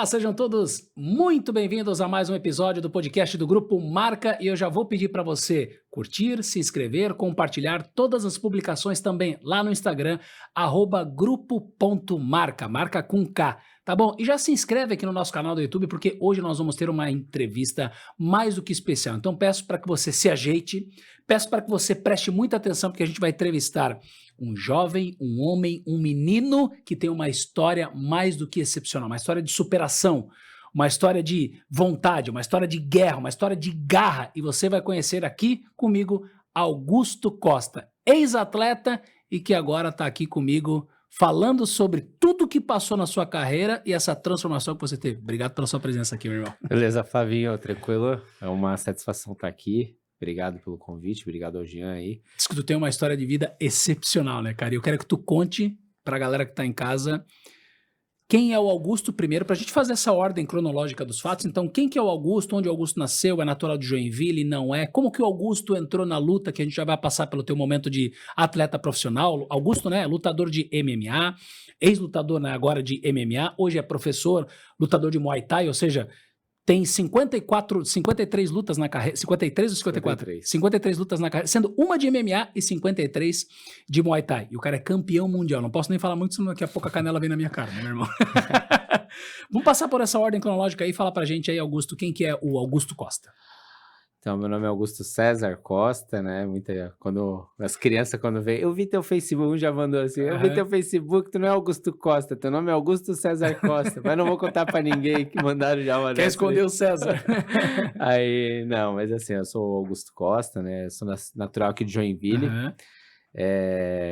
Olá, sejam todos muito bem-vindos a mais um episódio do podcast do Grupo Marca e eu já vou pedir para você curtir, se inscrever, compartilhar todas as publicações também lá no Instagram, @grupo.marca, marca com K, tá bom? E já se inscreve aqui no nosso canal do YouTube porque hoje nós vamos ter uma entrevista mais do que especial. Então peço para que você se ajeite, peço para que você preste muita atenção porque a gente vai entrevistar um jovem, um homem, um menino que tem uma história mais do que excepcional, uma história de superação, uma história de vontade, uma história de guerra, uma história de garra. E você vai conhecer aqui comigo Augusto Costa, ex-atleta e que agora está aqui comigo falando sobre tudo que passou na sua carreira e essa transformação que você teve. Obrigado pela sua presença aqui, meu irmão. Beleza, Flavinho, tranquilo? É uma satisfação estar aqui. Obrigado pelo convite, obrigado ao Jean aí. Diz que tu tem uma história de vida excepcional, né, cara? E eu quero que tu conte pra galera que tá em casa quem é o Augusto primeiro, pra gente fazer essa ordem cronológica dos fatos. Então, quem que é o Augusto? Onde o Augusto nasceu? É natural de Joinville? Não é? Como que o Augusto entrou na luta? Que a gente já vai passar pelo teu momento de atleta profissional. Augusto, né, lutador de MMA, ex-lutador, né, agora de MMA, hoje é professor, lutador de Muay Thai, ou seja, tem 53 lutas na carreira, 53 ou 54? 53. 53 lutas na carreira, sendo uma de MMA e 53 de Muay Thai. E o cara é campeão mundial. Não posso nem falar muito, senão daqui a pouco a canela vem na minha cara, né, meu irmão? Vamos passar por essa ordem cronológica aí e falar pra gente aí, Augusto, quem que é o Augusto Costa? Então, meu nome é Augusto César Costa, né? As crianças, quando veem, eu vi teu Facebook, um já mandou assim, eu vi teu Facebook, tu não é Augusto Costa, teu nome é Augusto César Costa, mas não vou contar pra ninguém que mandaram já uma Quer esconder o César? Aí, não, mas assim, eu sou o Augusto Costa, né? Eu sou natural aqui de Joinville.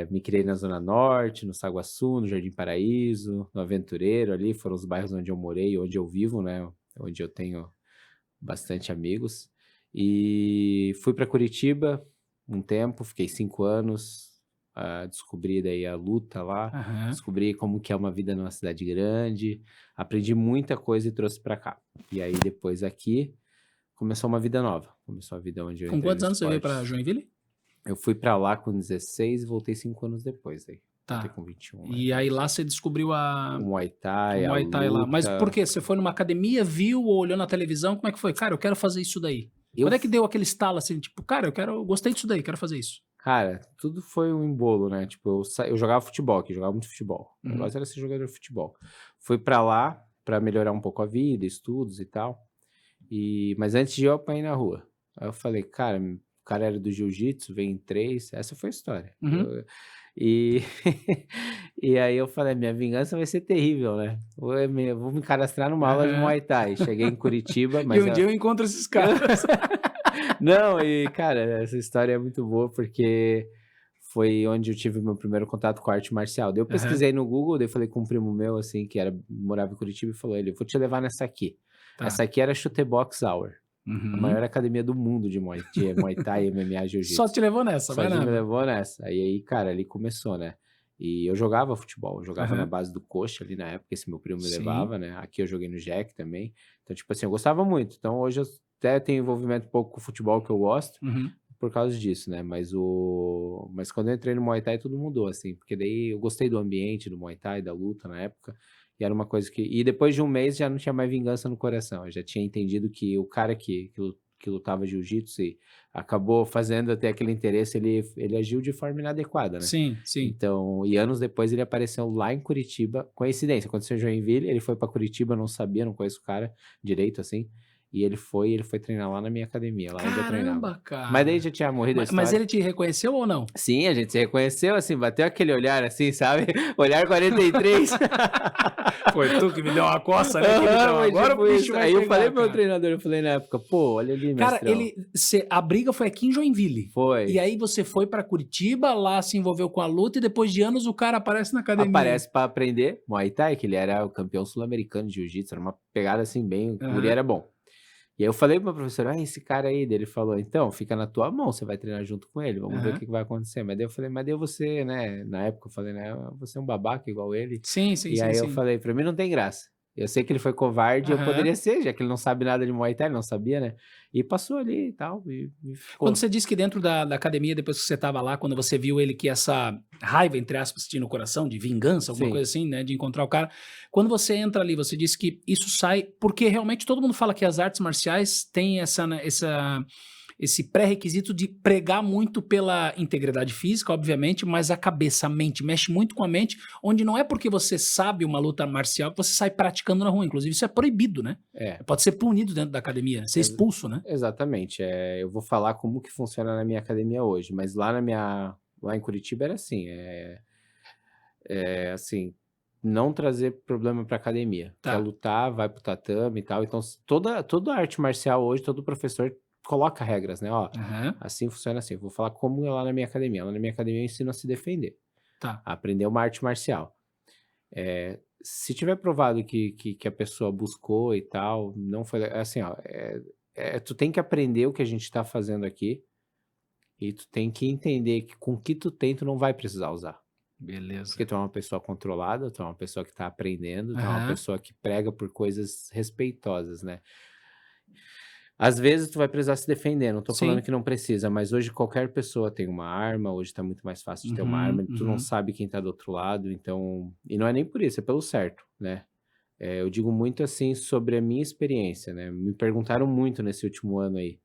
Me criei na Zona Norte, no Saguaçu, no Jardim Paraíso, no Aventureiro ali, foram os bairros onde eu morei, onde eu vivo, né? Onde eu tenho bastante amigos. E fui para Curitiba um tempo, fiquei 5 anos, descobri daí a luta lá, descobri como que é uma vida numa cidade grande, aprendi muita coisa e trouxe para cá. E aí depois aqui começou uma vida nova, começou a vida onde eu Com entrei quantos no anos você veio esporte. pra Joinville? Eu fui para lá com 16 e voltei 5 anos depois aí. Tá. Voltei com 21. E aí lá você descobriu O Muay Thai, o Muay Thai a lá. luta. Mas por quê? Você foi numa academia, viu ou olhou na televisão? Como é que foi? Cara, eu quero fazer isso daí. Quando é que deu aquele estalo assim, tipo, cara, eu gostei disso daí, quero fazer isso? Cara, tudo foi um embolo, né? Tipo, eu jogava futebol aqui, jogava muito futebol. O Uhum. negócio era ser jogador de futebol. Fui pra lá pra melhorar um pouco a vida, estudos e tal. Mas antes de eu apanhei na rua. Aí eu falei, cara, o cara era do jiu-jitsu, veio em 3. Essa foi a história. Uhum. E aí eu falei, minha vingança vai ser terrível, né? Vou me cadastrar numa aula de Muay Thai. Cheguei em Curitiba, mas... E um dia eu encontro esses caras. Não, e cara, essa história é muito boa porque foi onde eu tive meu primeiro contato com a arte marcial. Daí eu pesquisei no Google, daí falei com um primo meu, assim, que morava em Curitiba, e falou, ele, vou te levar nessa aqui. Tá. Essa aqui era Chute Box Hour, a maior academia do mundo de Muay Thai, MMA, Jiu-Jitsu. Só te levou nessa, vai Só nada. me levou nessa. Aí, cara, ali começou, né? E eu jogava futebol, eu jogava na base do Coxa ali na época, esse meu primo me levava, né? Aqui eu joguei no Jack também. Então, tipo assim, eu gostava muito. Então, hoje eu até tenho envolvimento um pouco com o futebol que eu gosto, por causa disso, né? Mas quando eu entrei no Muay Thai, tudo mudou, assim. Porque daí eu gostei do ambiente do Muay Thai, da luta na época. E era uma coisa que... E depois de um mês já não tinha mais vingança no coração. Eu já tinha entendido que o cara que lutava jiu-jitsu e acabou fazendo até aquele interesse, ele agiu de forma inadequada, né? Sim, sim. Então, e anos depois ele apareceu lá em Curitiba, coincidência, aconteceu em Joinville, ele foi pra Curitiba, não sabia, não conheço o cara direito, assim, e ele foi treinar lá na minha academia, lá onde eu treinava. Caramba, cara. Mas daí já tinha morrido a história. Mas ele te reconheceu ou não? Sim, a gente se reconheceu, assim, bateu aquele olhar, assim, sabe? Olhar 43. Foi tu que me deu uma coça, né? Não, Agora tipo o bicho isso. vai Aí eu pegar, falei pro meu cara. treinador, eu falei na época, pô, olha ali, Cara, mestrão. a briga foi aqui em Joinville. Foi. E aí você foi pra Curitiba, lá se envolveu com a luta e depois de anos o cara aparece na academia. Aparece pra aprender Muay Thai, que ele era o campeão sul-americano de jiu-jitsu, era uma pegada assim bem, o guri era bom. E aí eu falei pro meu professor, esse cara aí, ele falou, então, fica na tua mão, você vai treinar junto com ele, vamos ver o que vai acontecer. Mas daí eu falei, mas daí você, né, na época eu falei, né, você é um babaca igual ele. Sim, sim, E sim, aí eu sim. falei, pra mim não tem graça. Eu sei que ele foi covarde, eu Aham. poderia ser, já que ele não sabe nada de Muay Thai, ele não sabia, né? E passou ali e tal, e Quando ficou. você disse que dentro da academia, depois que você estava lá, quando você viu ele que essa raiva, entre aspas, tinha no coração, de vingança, alguma Sim, coisa assim, né, de encontrar o cara. Quando você entra ali, você disse que isso sai porque realmente todo mundo fala que as artes marciais têm essa, né, esse pré-requisito de pregar muito pela integridade física, obviamente, mas a cabeça, a mente, mexe muito com a mente, onde não é porque você sabe uma luta marcial que você sai praticando na rua. Inclusive, isso é proibido, né? é. Pode ser punido dentro da academia, né? Ser ex- expulso, né? Exatamente. Eu vou falar como que funciona na minha academia hoje, mas lá em Curitiba era assim, assim, não trazer problema para academia. Quer Tá. lutar, vai pro tatame e tal. Então, toda arte marcial hoje, todo professor coloca regras, né? Ó, Aham. assim funciona assim. Eu vou falar como é lá na minha academia. Lá na minha academia eu ensino a se defender, Tá. a aprender uma arte marcial. Se tiver provado que a pessoa buscou e tal, não foi assim, ó, tu tem que aprender o que a gente tá fazendo aqui e tu tem que entender que com o que tu tem, tu não vai precisar usar. Porque Beleza. tu é uma pessoa controlada, tu é uma pessoa que tá aprendendo, tu é uma Aham. pessoa que prega por coisas respeitosas, né. Às vezes tu vai precisar se defender, não tô falando Sim. que não precisa, mas hoje qualquer pessoa tem uma arma, hoje tá muito mais fácil de ter uma Uhum, arma, tu não uhum. sabe quem tá do outro lado, então e não é nem por isso, é pelo certo, né. Eu digo muito, assim, sobre a minha experiência, né, me perguntaram muito nesse último ano aí: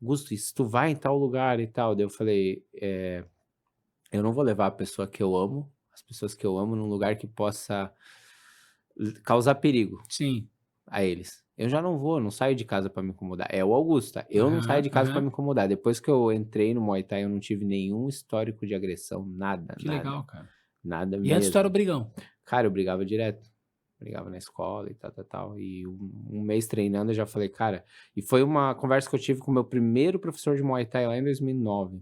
"Gusto, e se tu vai em tal lugar e tal?" Daí eu falei: eu não vou levar a pessoa que eu amo, as pessoas que eu amo num lugar que possa causar perigo Sim. a eles. Eu já não vou, não saio de casa para me incomodar. É o Augusto, tá? Eu não saio Aham, de casa para aham. me incomodar. Depois que eu entrei no Muay Thai, eu não tive nenhum histórico de agressão, nada, Que nada, legal, cara. nada E antes tu era o mesmo. brigão? Cara, eu brigava direto. Brigava na escola e tal, tal, tal. E um mês treinando, eu já falei, cara. E foi uma conversa que eu tive com o meu primeiro professor de Muay Thai lá em 2009.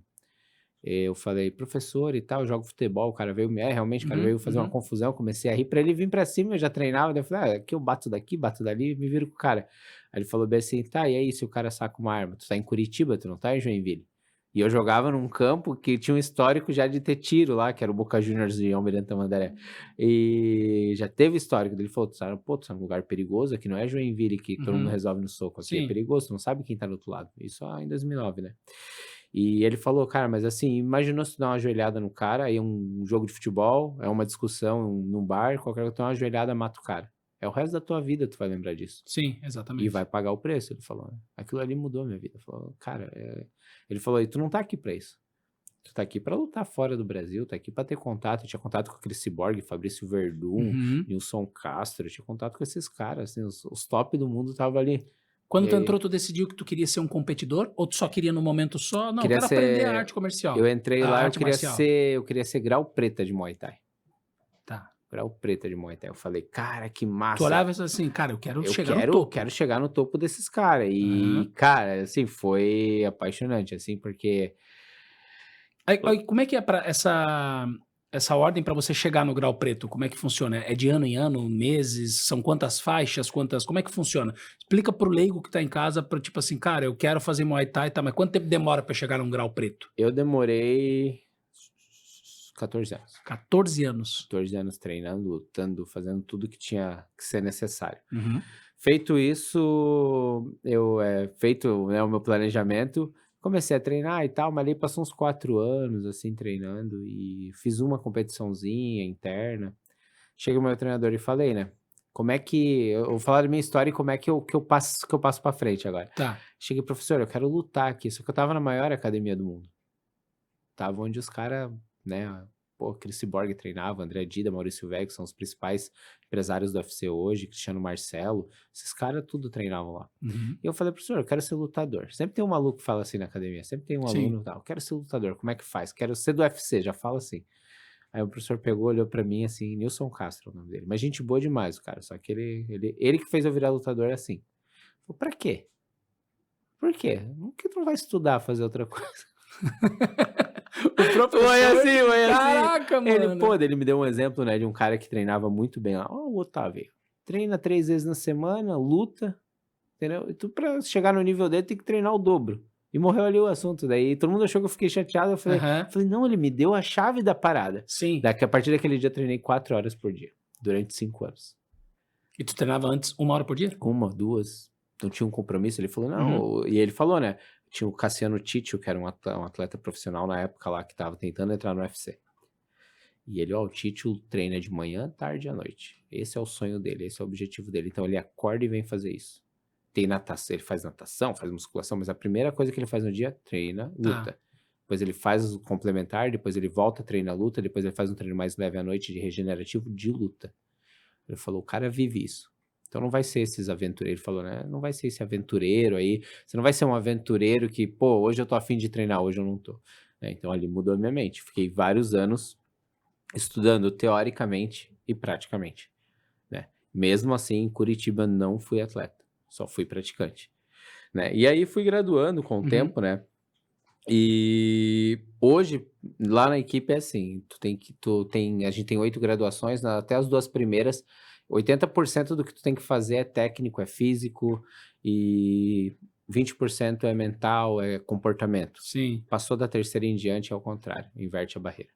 Eu falei: "Professor e tal, eu jogo futebol", o cara veio realmente, o cara Uhum, veio fazer uma uhum. confusão, comecei a rir pra ele vir pra cima, eu já treinava, daí eu falei: "Ah, aqui eu bato daqui, bato dali, me viro com o cara". Aí ele falou bem assim: "Tá, e aí se o cara saca uma arma? Tu tá em Curitiba, tu não tá em Joinville". E eu jogava num campo que tinha um histórico já de ter tiro lá, que era o Boca Juniors de Almirante Tamandaré. E já teve histórico, daí ele falou: Pô, tu tá num lugar perigoso, aqui não é Joinville que todo mundo Uhum. resolve no soco, aqui é Sim. perigoso, tu não sabe quem tá do outro lado". Isso lá em 2009, né. E ele falou: "Cara, mas assim, imaginou se tu dá uma joelhada no cara, aí é um jogo de futebol, é uma discussão num bar, qualquer coisa, tu dá uma joelhada, mata o cara. É o resto da tua vida tu vai lembrar disso. Sim, E vai exatamente. pagar o preço", ele falou, né. Aquilo ali mudou minha vida. Falou: "Cara, ele falou: "E tu não tá aqui pra isso. Tu tá aqui pra lutar fora do Brasil, tá aqui pra ter contato". Eu tinha contato com aquele Cyborg, Fabrício Verdun, Uhum. Nilson Castro, eu tinha contato com esses caras, assim, os top do mundo tava ali. Quando E tu aí entrou, tu decidiu que tu queria ser um competidor? Ou tu só queria no momento só: "Não, eu queria quero aprender a ser arte eu comercial, entrei a lá, arte marcial"? eu queria ser grau preta de Muay Thai. Tá. Grau preta de Muay Thai. Eu falei: "Cara, que Tu massa, olhava e falava assim: "Cara, eu quero eu chegar no quero topo". chegar no topo desses cara". E, Aham. cara, assim, foi apaixonante, assim, porque Aí como é que é pra essa ordem pra você chegar no grau preto, como é que funciona? É de ano em ano, meses, são quantas faixas, quantas como é que funciona? Explica para o leigo que tá em casa pra, tipo assim: "Cara, eu quero fazer Muay Thai, tá, mas quanto tempo demora pra chegar num grau preto?". eu demorei 14 anos. 14 anos. 14 anos treinando, lutando, fazendo tudo que tinha que ser necessário. Uhum. Feito isso, feito, né, o meu planejamento, comecei a treinar e tal, mas ali passou uns 4 anos, assim, treinando e fiz uma competiçãozinha interna. Chega o meu treinador e falei, né, como é que eu vou falar da minha história e como é que eu passo pra frente agora. Tá. Cheguei: "Professor, eu quero lutar aqui", só que eu estava na maior academia do mundo. Tava onde os cara, né, pô, aquele Cyborg treinava, André Dida, Maurício Veg, que são os principais empresários do UFC hoje, Cristiano Marcelo, esses caras tudo treinavam lá. Uhum. E eu falei: "Professor, eu quero ser lutador". Sempre tem um maluco que fala assim na academia, sempre tem um Sim. aluno, tal: "Eu quero ser lutador, como é que faz? Quero ser do UFC", já fala assim. Aí o professor pegou, olhou pra mim assim, Nilson Castro é o nome dele, mas gente boa demais o cara, só que ele que fez eu virar lutador assim. Falou: "Pra quê? Por quê? Por que tu não vai estudar, fazer outra coisa?" O Foi professor assim, foi assim. caraca, Ele, pô, mano. daí ele me deu um exemplo, né, de um cara que treinava muito bem lá: "Ó, o Otávio, treina 3 vezes na semana, luta, entendeu? E tu pra chegar no nível dele tem que treinar o dobro". E morreu ali o assunto, daí todo mundo achou que eu fiquei chateado, eu falei Aham. falei: "Não, ele me deu a chave da parada". Sim. Daqui a partir daquele dia eu treinei 4 horas por dia, durante 5 anos. E tu treinava antes 1 hora por dia? 1, 2, não tinha um compromisso, ele falou: Uhum. "Não", e ele falou, né, tinha o Cassiano Titio, que era um atleta profissional na época lá, que estava tentando entrar no UFC. E ele: "Ó, o Titio treina de manhã, tarde e à noite. Esse é o sonho dele, esse é o objetivo dele, então ele acorda e vem fazer isso". Tem natação, ele faz natação, faz musculação, mas a primeira coisa que ele faz no dia, treina, Tá. luta. Depois ele faz o complementar, depois ele volta, treina, luta, depois ele faz um treino mais leve à noite de regenerativo de luta. Ele falou: "O cara vive isso". Então não vai ser esses aventureiros, ele falou, né: "Não vai ser esse aventureiro aí, você não vai ser um aventureiro que, pô, hoje eu tô a fim de treinar, hoje eu não tô". Então ali mudou a minha mente. Fiquei vários anos estudando teoricamente e praticamente, né. Mesmo assim, em Curitiba não fui atleta, só fui praticante, né. E aí fui graduando com o Uhum. tempo, né, e hoje lá na equipe é assim, tu tem a gente tem 8 graduações, até as 2 primeiras, 80% do que tu tem que fazer é técnico, é físico e 20% é mental, é comportamento. Sim, Passou da terceira em diante é ao contrário, inverte a barreira.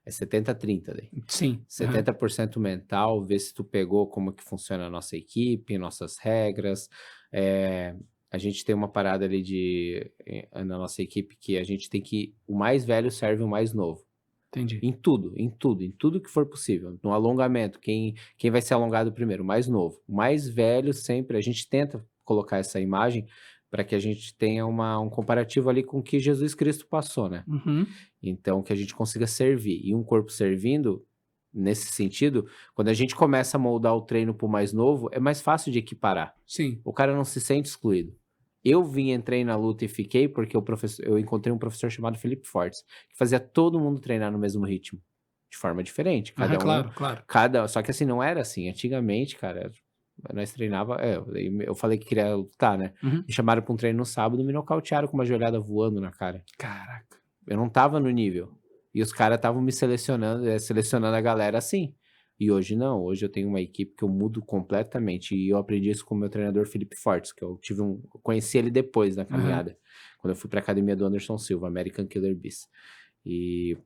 É 70-30 daí. sim. Aham. 70% mental, ver se tu pegou como que funciona a nossa equipe, nossas regras. Eh, a gente tem uma parada ali na nossa equipe que a gente tem que o mais velho serve o mais novo. Entendi. Em tudo, em tudo, em tudo que for possível. No alongamento, quem vai ser alongado primeiro? O mais novo. O mais velho sempre a gente tenta colocar essa imagem para que a gente tenha um comparativo ali com o que Jesus Cristo passou, né. Uhum. Então, que a gente consiga servir. E um corpo servindo, nesse sentido, quando a gente começa a moldar o treino para o mais novo, é mais fácil de equiparar. Sim. O cara não se sente excluído. Entrei na luta e fiquei porque eu encontrei um professor chamado Felipe Fortes, que fazia todo mundo treinar no mesmo ritmo, de forma diferente, Aham, claro, claro. só que assim, não era assim, antigamente, cara, nós treinava eu falei que queria lutar, né, Uhum. me chamaram para um treino no sábado, me nocautearam com uma joelhada voando na cara. Caraca. Eu não estava no nível. E os caras estavam me selecionando a galera assim. E hoje não, hoje eu tenho uma equipe que eu mudo completamente, e eu aprendi isso com o meu treinador Felipe Fortes, que eu conheci ele depois da Aham. caminhada, quando eu fui pra academia do Anderson Silva, American Killer Beast. E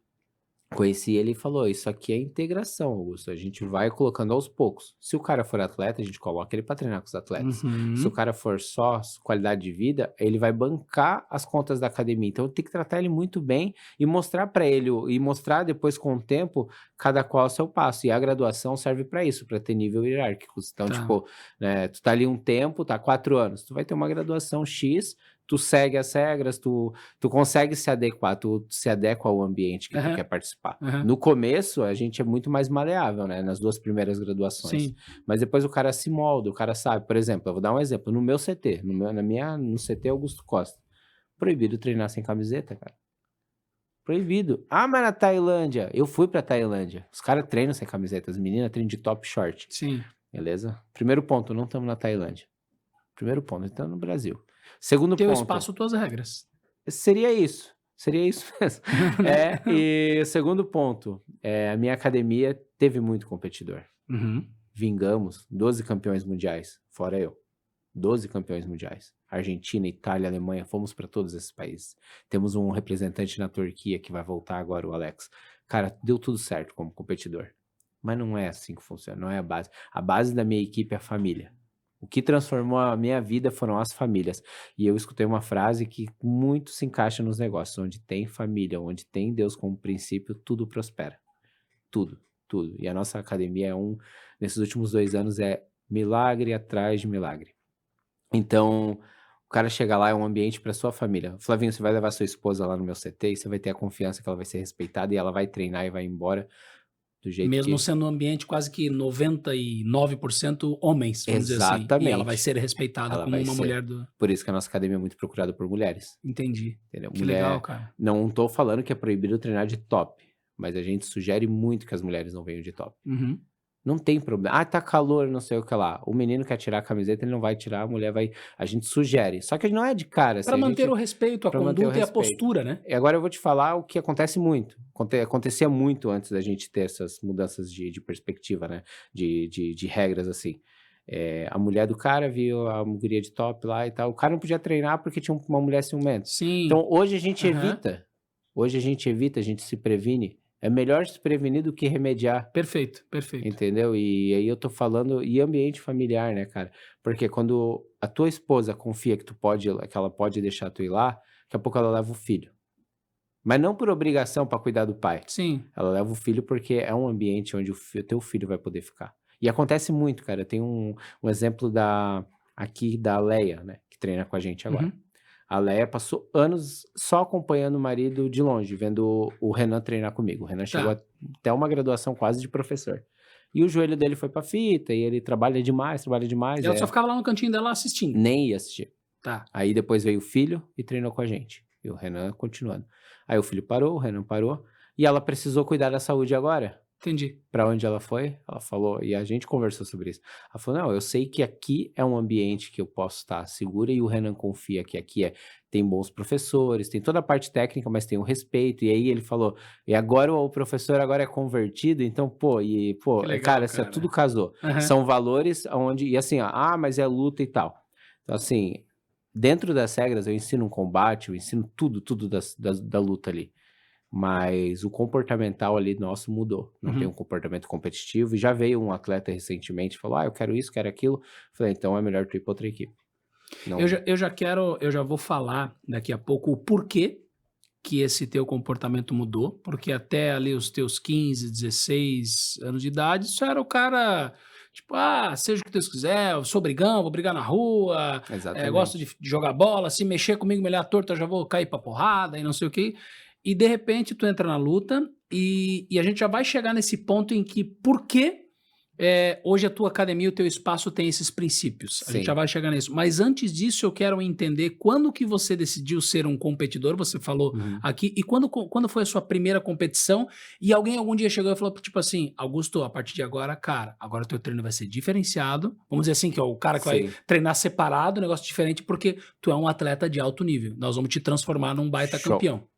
conheci ele e falou: "Isso aqui é integração, Augusto, a gente vai colocando aos poucos. Se o cara for atleta, a gente coloca ele para treinar com os atletas. Se o Uhum. cara for só qualidade de vida, ele vai bancar as contas da academia. Então tem que tratar ele muito bem e mostrar para ele e mostrar depois com o tempo cada qual é o seu passo. E a graduação serve para isso, para ter nível hierárquico. Então, Tá. tipo, né, tu tá ali um tempo, tá 4 anos, tu vai ter uma graduação X, tu segue as regras, tu consegue se adequar, tu se adequa ao ambiente que tu Aham, quer participar. aham. No começo, a gente é muito mais maleável, né, nas 2 primeiras graduações, Sim. mas depois o cara se molda, o cara sabe. Por exemplo, eu vou dar um exemplo, no meu CT, no CT Augusto Costa, proibido treinar sem camiseta, cara, proibido. "Ah, mas na Tailândia", eu fui pra Tailândia, os caras treinam sem camiseta, as meninas treinam de top short, Sim. beleza? Primeiro ponto, não estamos na Tailândia. Primeiro ponto, estamos no Brasil. Segundo Teu ponto, espaço, tuas regras. seria isso mesmo. Né. E o segundo ponto, a minha academia teve muito competidor. Uhum. Vingamos 12 campeões mundiais, fora eu. 12 campeões mundiais. Argentina, Itália, Alemanha, fomos para todos esses países. Temos um representante na Turquia que vai voltar agora, o Alex. Cara, deu tudo certo como competidor. Mas não é assim que funciona, não é a base. A base da minha equipe é a família. O que transformou a minha vida foram as famílias. E eu escutei uma frase que muito se encaixa nos negócios: onde tem família, onde tem Deus como princípio, tudo prospera. Tudo, tudo. E a nossa academia nesses últimos 2 anos, é milagre atrás de milagre. Então, o cara chega lá, é um ambiente para sua família. "Flavinho, você vai levar sua esposa lá no meu CT e você vai ter a confiança que ela vai ser respeitada e ela vai treinar e vai embora do jeito Mesmo que". sendo um ambiente quase que 99% homens, vamos dizer assim, e ela vai Exatamente. ser respeitada Ela como vai uma ser. mulher do Por isso que a nossa academia é muito procurada por mulheres, entendi. entendeu. Que legal, Mulher, cara. não tô falando que é proibido treinar de top, mas a gente sugere muito que as mulheres não venham de top. Uhum. Não tem problema. "Ah, tá calor, não sei o que lá". O menino quer tirar a camiseta, ele não vai tirar, a mulher vai, a gente sugere. Só que não é de cara, assim, Pra manter o respeito, a pra manter o conduta e a respeito. postura, né. E agora eu vou te falar o que acontece muito, acontecia muito antes da gente ter essas mudanças de perspectiva, né, de regras, assim. A mulher do cara viu a guria de top lá e tal, o cara não podia treinar porque tinha uma mulher ciumenta. Sim. Então hoje a gente Aham. evita, hoje a gente evita, a gente se previne, É melhor se prevenir do que remediar, Perfeito, perfeito. entendeu? E aí eu tô falando e ambiente familiar, né, cara? Porque quando a tua esposa confia que ela pode deixar tu ir lá, daqui a pouco ela leva o filho. Mas não por obrigação para cuidar do pai. Sim. Ela leva o filho porque é um ambiente onde o teu filho vai poder ficar. E acontece muito, cara. Tem um exemplo aqui da Leia, né, que treina com a gente agora. Uhum. A Leia passou anos só acompanhando o marido de longe, vendo o Renan treinar comigo. O Renan chegou Tá. até uma graduação quase de professor. E o joelho dele foi pra fita, e ele trabalha demais, E ela só ficava lá no cantinho dela assistindo. nem ia assistir. Tá. Aí depois veio o filho e treinou com a gente. E o Renan continuando. Aí o filho parou, o Renan parou. E ela precisou cuidar da saúde agora. Entendi. Pra onde ela foi? Ela falou, e a gente conversou sobre isso. Ela falou: não, eu sei que aqui é um ambiente que eu posso estar segura e o Renan confia que aqui tem bons professores, tem toda a parte técnica, mas tem o respeito. E aí ele falou: e agora o professor agora é convertido, então, Que legal, cara, assim, ó, tudo cara. casou. Aham. São valores onde, e assim, ó, mas é luta e tal. Então, assim, dentro das regras, eu ensino um combate, eu ensino tudo da luta ali. Mas o comportamental ali nosso mudou. Não tem um Uhum. comportamento competitivo. E já veio um atleta recentemente e falou: eu quero isso, quero aquilo. Falei: então é melhor tu ir pra outra equipe. Eu Não. já, eu já quero, eu já vou falar daqui a pouco o porquê que esse teu comportamento mudou, porque até ali os teus 15, 16 anos de idade, isso era o cara, tipo, seja o que Deus quiser, eu sou brigão, vou brigar na rua, gosto Exatamente. de jogar bola, se mexer comigo, melhor torta, eu já vou cair pra porrada e não sei o quê. E de repente tu entra na luta e a gente já vai chegar nesse ponto em que, por que hoje a tua academia, o teu espaço tem esses princípios. A gente já Sim. vai chegar nisso. Mas antes disso, eu quero entender quando que você decidiu ser um competidor, você falou Uhum. aqui, e quando foi a sua primeira competição, e alguém algum dia chegou e falou, tipo assim, Augusto, a partir de agora, cara, agora o teu treino vai ser diferenciado, vamos dizer assim, que é o cara que vai Sim. treinar separado, negócio diferente, porque tu é um atleta de alto nível. Nós vamos te transformar num baita Show. campeão.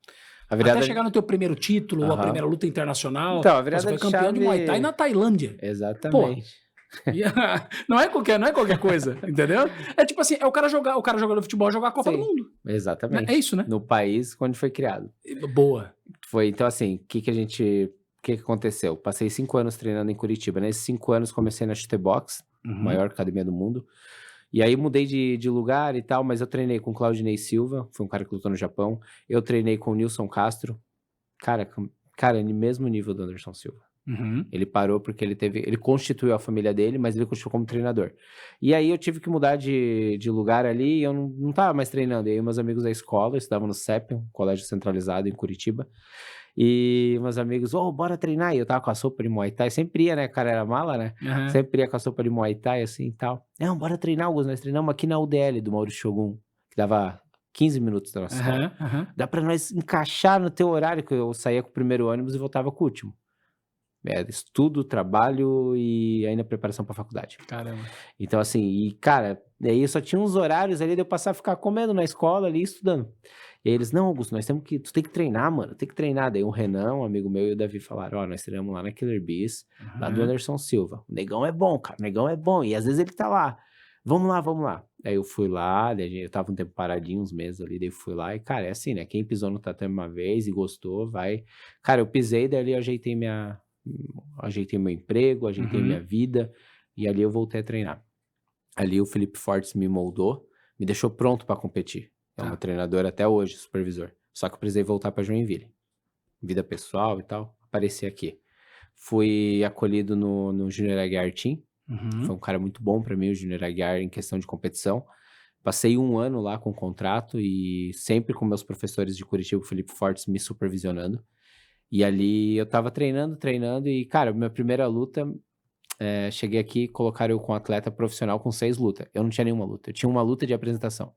A Até virada. chegar no teu primeiro título, ou a Aham. primeira luta internacional, Então, a você virada foi de campeão de Muay Thai chave. na Tailândia. Pô, Exatamente. não é qualquer coisa, entendeu? É tipo assim, é o cara jogando futebol, jogar a Copa do Sim. Mundo, né? É Exatamente. isso, né? No país onde foi criado. Boa. Foi, então, assim, o que aconteceu? Passei 5 anos treinando em Curitiba. Nesses 5 anos comecei na Chutebox, Uhum. maior academia do mundo. E aí mudei de lugar e tal, mas eu treinei com o Claudinei Silva, foi um cara que lutou no Japão. Eu treinei com o Nilson Castro, cara, no mesmo nível do Anderson Silva. Uhum. Ele parou porque ele constituiu a família dele, mas ele continuou como treinador. E aí eu tive que mudar de lugar ali e eu não tava mais treinando. E aí meus amigos da escola, eu estudava no CEP, um colégio centralizado em Curitiba. E meus amigos, bora treinar. E eu tava com a sopa de Muay Thai, sempre ia, né? O cara era mala, né? Uhum. Sempre ia com a sopa de Muay Thai, assim e tal. Não, bora treinar, Augusto. Nós treinamos aqui na UDL do Maurício Shogun, que dava 15 minutos da nossa escola. Uhum. Uhum. Dá pra nós encaixar no teu horário, que eu saía com o primeiro ônibus e voltava com o último. Estudo, trabalho e ainda preparação pra faculdade. Caramba. Então, assim, e cara, aí eu só tinha uns horários ali de eu passar a ficar comendo na escola ali, estudando. E aí eles: não, Augusto, tu tem que treinar, mano, tem que treinar. Daí o Renan, um amigo meu, e o Davi falaram: nós treinamos lá na Killer Bees, lá do Uhum. Anderson Silva. O negão é bom, cara, o negão é bom. E às vezes ele tá lá. Vamos lá, vamos lá. Aí eu fui lá, daí eu tava um tempo paradinho, uns meses ali, daí fui lá e, cara, é assim, né? Quem pisou no tatame uma vez e gostou, vai. Cara, eu pisei, daí ali eu ajeitei meu emprego, ajeitei minha Uhum. vida, e ali eu voltei a treinar. Ali o Felipe Fortes me moldou, me deixou pronto para competir. É o meu Tá. treinador até hoje, supervisor. Só que eu precisei voltar para Joinville. Vida pessoal e tal, apareci aqui. Fui acolhido no Junior Aguiar Team. Foi Uhum. um cara muito bom para mim, o Junior Aguiar, em questão de competição. Passei 1 ano lá com contrato e sempre com meus professores de Curitiba, o Felipe Fortes, me supervisionando. E ali eu tava treinando e, cara, minha primeira luta, cheguei aqui, colocaram eu com atleta profissional com 6 lutas. Eu não tinha nenhuma luta, eu tinha uma luta de apresentação,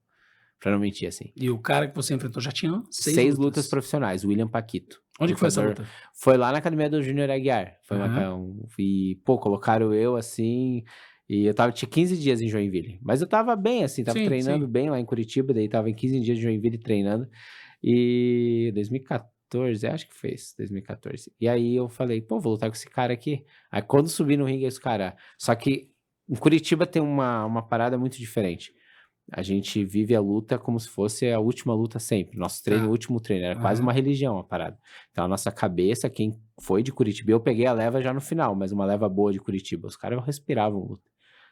pra não mentir, assim. E o cara que você enfrentou já tinha 6 6 lutas lutas. profissionais, William Paquito, Onde que foi essa lutador. luta? Foi lá na academia do Júnior Aguiar. Foi Aham. e, pô, colocaram eu assim, e tinha 15 dias em Joinville. Mas eu tava bem, assim, tava Sim, treinando sim. bem lá em Curitiba, daí tava em 15 dias de Joinville treinando. E 2014, acho que foi isso, 2014. E aí eu falei, pô, vou lutar com esse cara aqui. Aí quando subi no ringue, esse cara. Só que em Curitiba tem uma parada muito diferente. a gente vive a luta como se fosse a última luta sempre. Nosso treino, o último treino, era quase uma religião a parada. Então a nossa cabeça, quem foi de Curitiba, eu peguei a leva já no final, mas uma leva boa de Curitiba. Os caras respiravam luta.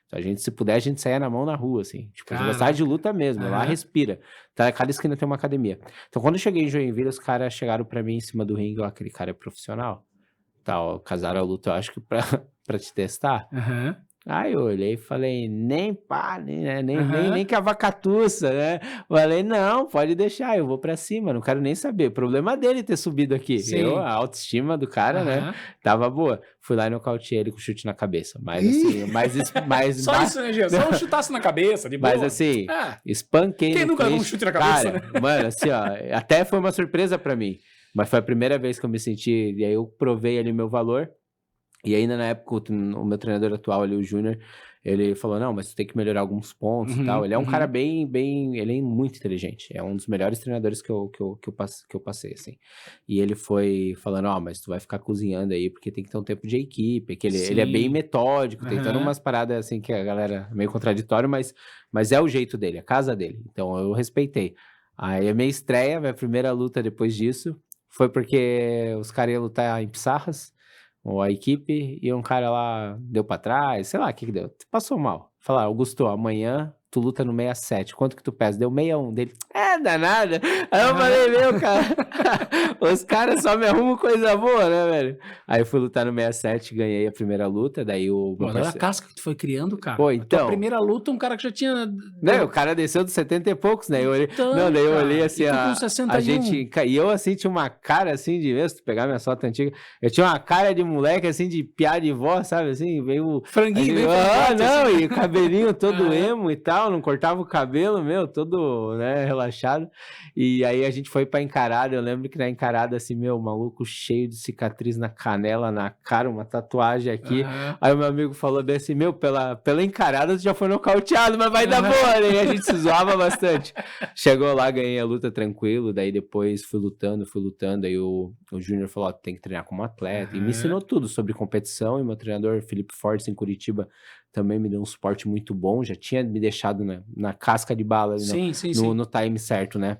Então, se puder, a gente saía na mão na rua, assim. Tipo, a gente gostava de luta mesmo. Lá respira. Tá, cada esquina tem uma academia. Então, quando eu cheguei em Joinville, os caras chegaram pra mim em cima do ringue, ó, aquele cara é profissional. Tal, casaram a luta, eu acho que pra te testar. Aí eu olhei e falei, nem pá, nem que a vaca tussa, né? Falei, não, pode deixar, eu vou pra cima, não quero nem saber. Problema dele ter subido aqui. A autoestima do cara, né? Tava boa. Fui lá e nocauteei ele com chute na cabeça. Mas assim, Só isso, né, Gê? Só um chutaço na cabeça, de boa. Mas assim, espanquei. Quem nunca deu um chute na cabeça, cara, né? Mano, assim, ó, até foi uma surpresa pra mim. Mas foi a primeira vez que eu me senti, e aí eu provei ali meu valor. E ainda na época, o meu treinador atual ali, o Júnior, ele falou, não, mas tu tem que melhorar alguns pontos e tal. Ele é um cara ele é muito inteligente. É um dos melhores treinadores que eu passei, assim. E ele foi falando, mas tu vai ficar cozinhando aí, porque tem que ter um tempo de equipe, que ele é bem metódico, tentando umas paradas assim que a galera é meio contraditório, mas é o jeito dele, a casa dele. Então eu respeitei. Aí a minha estreia, minha primeira luta depois disso, foi porque os caras iam lutar em Pissarras, ou a equipe, e um cara lá deu pra trás, sei lá, o que deu? Passou mal. Falaram, Augusto, amanhã tu luta no 67, quanto que tu pesa? Deu 61 dele. Danada. Aí eu falei, meu, cara, os caras só me arrumam coisa boa, né, velho? Aí eu fui lutar no 67, ganhei a primeira luta, daí o... Pô, olha a casca que tu foi criando, cara. Pô, então... A tua primeira luta, um cara que já tinha... Né, o cara desceu dos 70 e poucos, né? Daí eu olhei assim, a gente... E eu, assim, tinha uma cara, assim, de... Se tu pegar minha foto antiga, eu tinha uma cara de moleque, assim, de piá de vó, sabe? Assim, veio... Franguinho, assim, não, e cabelinho todo emo e tal, não cortava o cabelo, meu, todo, né, relaxado. E aí a gente foi pra encarada, eu lembro que na encarada, assim, meu, maluco cheio de cicatriz na canela, na cara, uma tatuagem aqui. Aí o meu amigo falou bem assim, meu, pela encarada tu já foi nocauteado, mas vai dar boa, né? E a gente se zoava bastante. Chegou lá, ganhei a luta tranquilo, daí depois fui lutando, aí o Júnior falou, tem que treinar como atleta, e me ensinou tudo sobre competição, e meu treinador, Felipe Fortes, em Curitiba, também me deu um suporte muito bom, já tinha me deixado na casca de bala, no time certo, né?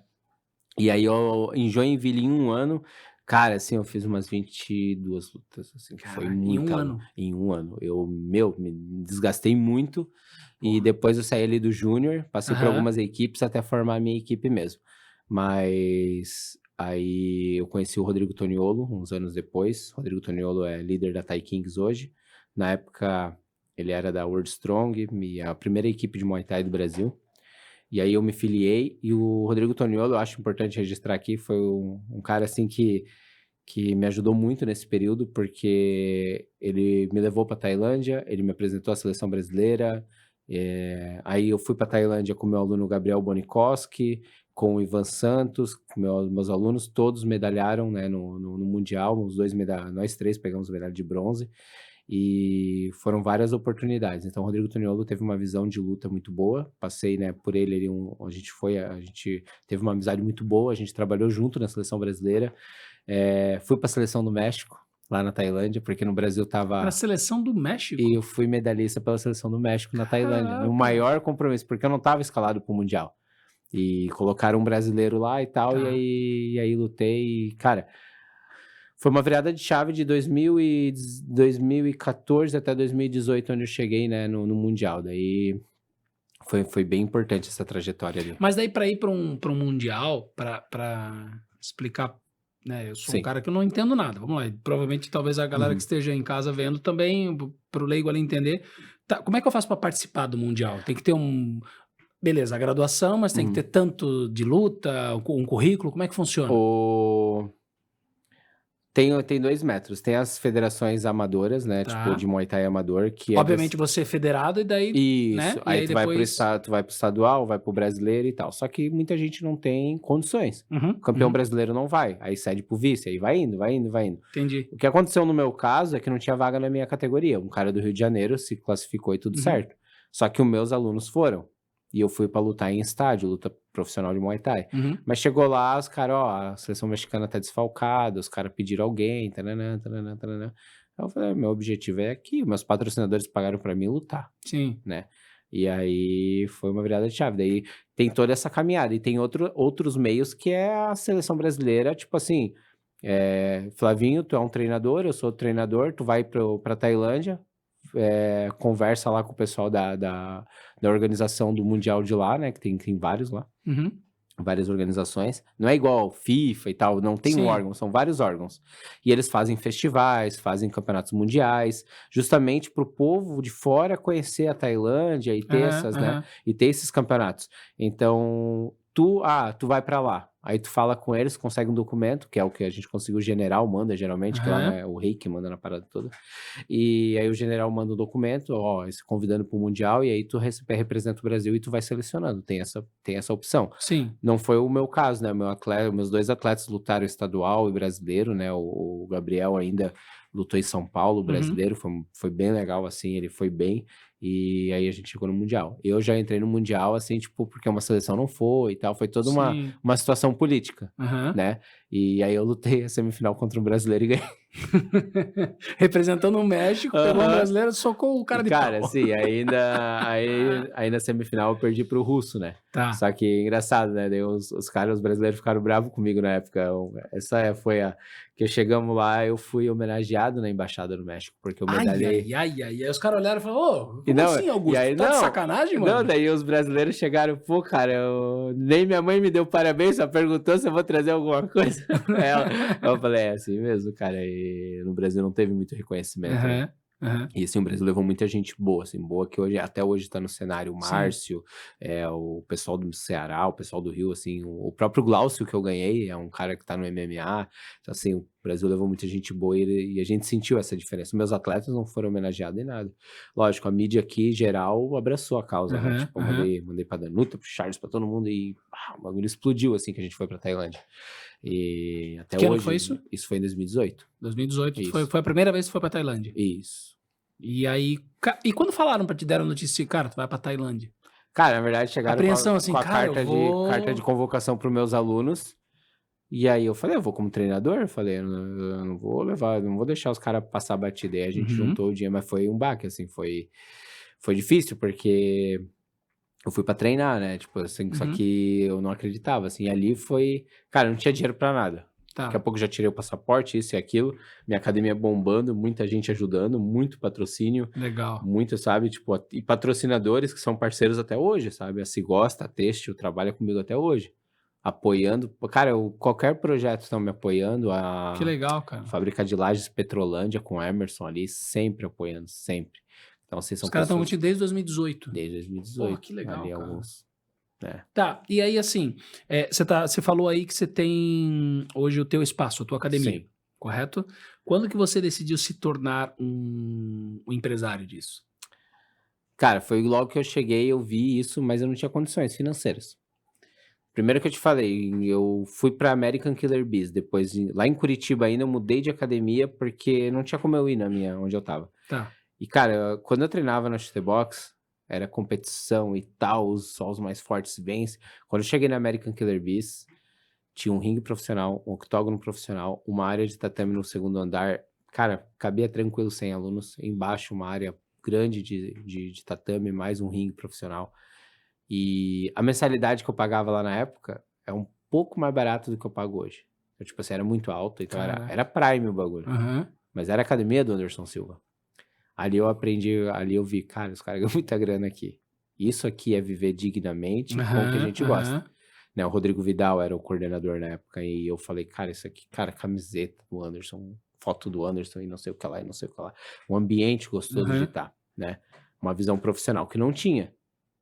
E aí, em Joinville, em um ano, cara, assim, eu fiz umas 22 lutas, assim, que foi muita... Em um ano. Eu, me desgastei muito, e depois eu saí ali do Júnior, passei por algumas equipes até formar a minha equipe mesmo. Mas aí eu conheci o Rodrigo Toniolo, uns anos depois. O Rodrigo Toniolo é líder da Thai Kings hoje. Na época, ele era da World Strong, a primeira equipe de Muay Thai do Brasil. E aí eu me filiei, e o Rodrigo Toniolo, eu acho importante registrar aqui, foi um cara assim que me ajudou muito nesse período, porque ele me levou para Tailândia, ele me apresentou a seleção brasileira, aí eu fui para Tailândia com meu aluno Gabriel Bonikoski, com o Ivan Santos, com meus alunos, todos medalharam, né, no Mundial, nós três pegamos medalha de bronze, e foram várias oportunidades. Então o Rodrigo Toniolo teve uma visão de luta muito boa, passei, né, por ele, a gente teve uma amizade muito boa, a gente trabalhou junto na seleção brasileira, fui para a seleção do México, lá na Tailândia, porque no Brasil tava... Para a seleção do México? E eu fui medalhista pela seleção do México na Tailândia, meu maior compromisso, porque eu não tava escalado para o Mundial, e colocaram um brasileiro lá e tal, e aí lutei, e, cara... Foi uma virada de chave de 2014 até 2018, onde eu cheguei, né, no Mundial. Daí foi bem importante essa trajetória ali. Mas daí para ir para um Mundial, para explicar, né, eu sou um cara que eu não entendo nada, vamos lá, provavelmente talvez a galera que esteja em casa vendo também, para o leigo ali entender, como é que eu faço para participar do Mundial? Tem que ter beleza, a graduação, mas tem que ter tanto de luta, um currículo, como é que funciona? Tem 2 métodos. Tem as federações amadoras, né? Tipo, de Muay Thai amador, que obviamente você é federado e daí... Isso. Né? Aí, aí tu vai pro estadual, vai pro brasileiro e tal. Só que muita gente não tem condições. O campeão brasileiro não vai. Aí cede pro vice, aí vai indo. Entendi. O que aconteceu no meu caso é que não tinha vaga na minha categoria. Um cara do Rio de Janeiro se classificou e tudo certo. Só que os meus alunos foram. E eu fui pra lutar em estádio, luta profissional de Muay Thai. Mas chegou lá, os caras, a seleção mexicana tá desfalcada, os caras pediram alguém, tananã. Aí eu falei, meu objetivo é aqui, meus patrocinadores pagaram pra mim lutar. Sim. Né? E aí foi uma virada de chave. Daí tem toda essa caminhada. E tem outros meios que é a seleção brasileira, tipo assim, Flavinho, tu é um treinador, eu sou treinador, tu vai pra Tailândia, conversa lá com o pessoal da organização do Mundial de lá, né? Que tem vários lá. Uhum. Várias organizações. Não é igual FIFA e tal, não tem um Sim. órgão, são vários órgãos. E eles fazem festivais, fazem campeonatos mundiais, justamente para o povo de fora conhecer a Tailândia e ter Aham, essas, né? aham. E ter esses campeonatos. Então, tu vai para lá. Aí tu fala com eles, consegue um documento, que é o que a gente conseguiu, o general manda geralmente, que lá Aham. é o rei que manda na parada toda. E aí o general manda o documento, ó, se convidando para o Mundial, e aí tu representa o Brasil e tu vai selecionando, tem essa opção. Sim. Não foi o meu caso, né? Meus 2 atletas lutaram estadual e brasileiro, né? O Gabriel ainda lutou em São Paulo, Uhum. brasileiro, foi bem legal, assim, ele foi bem, e aí a gente chegou no Mundial. Eu já entrei no Mundial, assim, tipo, porque uma seleção não foi e tal, foi toda Sim. uma situação política, Aham. né? E aí eu lutei a semifinal contra um brasileiro e ganhei. Representando o México, pegou um Aham. brasileiro, socou o E cara de cara, pau. assim, aí na semifinal eu perdi pro russo, né. Tá. Só que engraçado, né, daí os brasileiros ficaram bravos comigo na época, essa foi a que chegamos lá, eu fui homenageado na embaixada do México, porque eu Ai, medalhei ai, ai, ai. Aí os caras olharam e falaram: "Ô, e como não, assim, e Augusto? aí Tu tá de não, sacanagem, não, mano?" daí os brasileiros chegaram: "Pô, cara, nem minha mãe me deu parabéns, só perguntou se eu vou trazer alguma coisa". Eu falei: "É assim mesmo, cara", e no Brasil não teve muito reconhecimento, né. Aham, aham. E assim, o Brasil levou muita gente boa, assim, boa que hoje até hoje tá no cenário, o Sim. Márcio, o pessoal do Ceará, o pessoal do Rio, assim, o próprio Glaucio que eu ganhei, é um cara que tá no MMA, então assim, o Brasil levou muita gente boa e a gente sentiu essa diferença. Meus atletas não foram homenageados em nada. Lógico, a mídia aqui, geral, abraçou a causa, né, Aham, tipo, eu aham. mandei pra Danuta, pro Charles, pra todo mundo e, o bagulho explodiu, assim, que a gente foi pra Tailândia. E até Que ano que foi hoje isso? isso foi em 2018. 2018, tu foi Isso, foi a primeira vez que tu foi pra Tailândia. isso. E aí e quando falaram pra te deram a notícia, cara, tu vai pra Tailândia? Cara, na verdade chegaram Apreensão assim: com a "Cara, eu carta de vou". convocação para os meus alunos, e aí eu falei: "Eu vou como treinador", eu falei: Eu não vou levar, não vou deixar os cara passar batida", e aí a gente Uhum, juntou o dinheiro, mas foi um baque, assim, foi difícil, porque eu fui pra treinar, né, tipo assim, só uhum. que eu não acreditava, assim, ali foi cara, eu não tinha dinheiro pra nada. Daqui a Tá, pouco eu já tirei o passaporte, isso e aquilo, minha academia bombando, muita gente ajudando, muito patrocínio, legal. muito, sabe, tipo, e patrocinadores que são parceiros até hoje, sabe, a Se Gosta, a Têxtil, trabalha comigo até hoje, apoiando cara, qualquer projeto estão me apoiando, Que a legal, cara. Fábrica de Lajes Petrolândia com o Emerson ali, sempre apoiando, sempre. Então, assim, Os são caras estão pessoas contigo desde 2018. desde Porra, 2018, que legal, ali cara. alguns, né. Tá, e aí assim, você falou aí que você tem hoje o teu espaço, a tua academia, Sim. correto? Quando que você decidiu se tornar um empresário disso? Cara, foi logo que eu cheguei, eu vi isso, mas eu não tinha condições financeiras. Primeiro que eu te falei, eu fui pra American Killer Bees, depois lá em Curitiba ainda eu mudei de academia, porque não tinha como eu ir na minha onde eu estava. Tá. E cara, quando eu treinava na Chute Box, era competição e tal, só os mais fortes vencem. Quando eu cheguei na American Killer Bees, tinha um ringue profissional, um octógono profissional, uma área de tatame no segundo andar. Cara, cabia tranquilo 100 alunos. Embaixo, uma área grande de tatame, mais um ringue profissional. E a mensalidade que eu pagava lá na época é um pouco mais barato do que eu pago hoje. Então, tipo assim, era muito alto, então Cara. era Prime o bagulho. Aham. Mas era a academia do Anderson Silva. Ali eu aprendi, ali eu vi, cara, os caras ganham muita grana aqui. Isso aqui é viver dignamente com o que a Aham, gente gosta. aham. Né, o Rodrigo Vidal era o coordenador na época, e eu falei: "Cara, isso aqui, cara, camiseta do Anderson, foto do Anderson e não sei o que lá, e não sei o que lá". Um ambiente gostoso de Aham. estar, né. Uma visão profissional que não tinha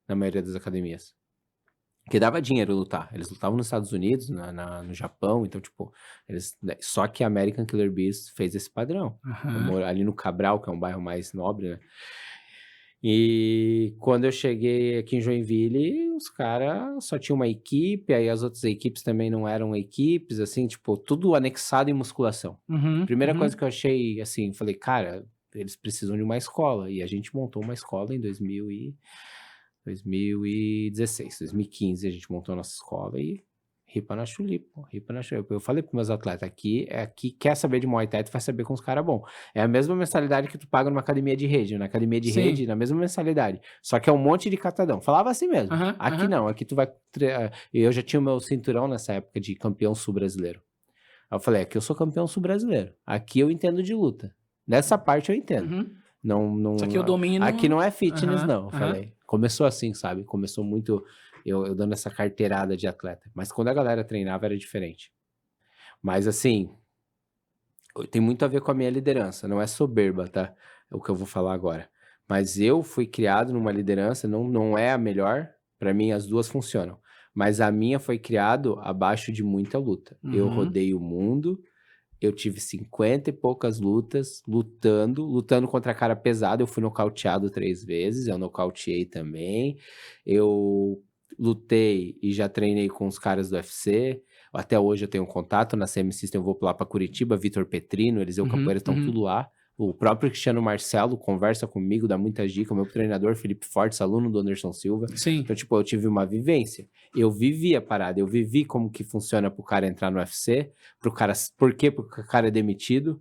na maioria das academias. Que dava dinheiro lutar. Eles lutavam nos Estados Unidos, no Japão, então, tipo, eles, né, só que a American Killer Bees fez esse padrão. Eu Aham. moro ali no Cabral, que é um bairro mais nobre, né. E quando eu cheguei aqui em Joinville, os caras só tinham uma equipe, aí as outras equipes também não eram equipes, assim, tipo, tudo anexado em musculação. Uhum, Primeira coisa uhum. que eu achei, assim, falei: "Cara, eles precisam de uma escola", e a gente montou uma escola em 2016, 2015 a gente montou a nossa escola e Ripa na chuli, pô, ripa na chuli. Eu falei pros meus atletas, aqui quer saber de Muay Thai, tu vai saber com os caras bons. É a mesma mensalidade que tu paga numa academia de rede. Na academia de rede, Sim. na mesma mensalidade. Só que é um monte de catadão. Falava assim mesmo. Aham, Aqui aham. não, aqui tu vai... Eu já tinha o meu cinturão nessa época de campeão sul-brasileiro. Aí eu falei, aqui eu sou campeão sul-brasileiro. Aqui eu entendo de luta. Nessa parte eu entendo. Uhum. Não, Isso aqui eu domino. aqui não é fitness, Aham, não. Eu aham. falei. Começou assim, sabe? Começou muito eu dando essa carteirada de atleta. Mas quando a galera treinava era diferente. Mas assim, tem muito a ver com a minha liderança. Não é soberba, tá? É o que eu vou falar agora. Mas eu fui criado numa liderança, não é a melhor. Pra mim, as duas funcionam. Mas a minha foi criado abaixo de muita luta. Eu Uhum. rodei o mundo. Eu tive 50 e poucas lutas, lutando contra cara pesada. Eu fui nocauteado 3 vezes, eu nocauteei também. Eu lutei e já treinei com os caras do UFC. Até hoje eu tenho contato, na CM System eu vou lá para Curitiba, Vitor Petrino, Eliseu Capoeira estão tudo lá. O próprio Cristiano Marcelo conversa comigo, dá muitas dicas. O meu treinador, Felipe Fortes, aluno do Anderson Silva. Sim. Então, tipo, eu tive uma vivência. Eu vivi a parada, eu vivi como que funciona pro cara entrar no UFC, por que o cara é demitido,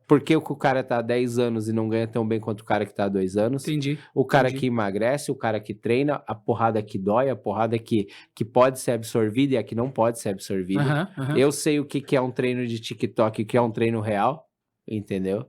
por que o cara tá há 10 anos e não ganha tão bem quanto o cara que tá há 2 anos. Entendi. O cara que emagrece, o cara que treina, a porrada que dói, a porrada que pode ser absorvida e a que não pode ser absorvida. Eu sei o que é um treino de TikTok e o que é um treino real, entendeu?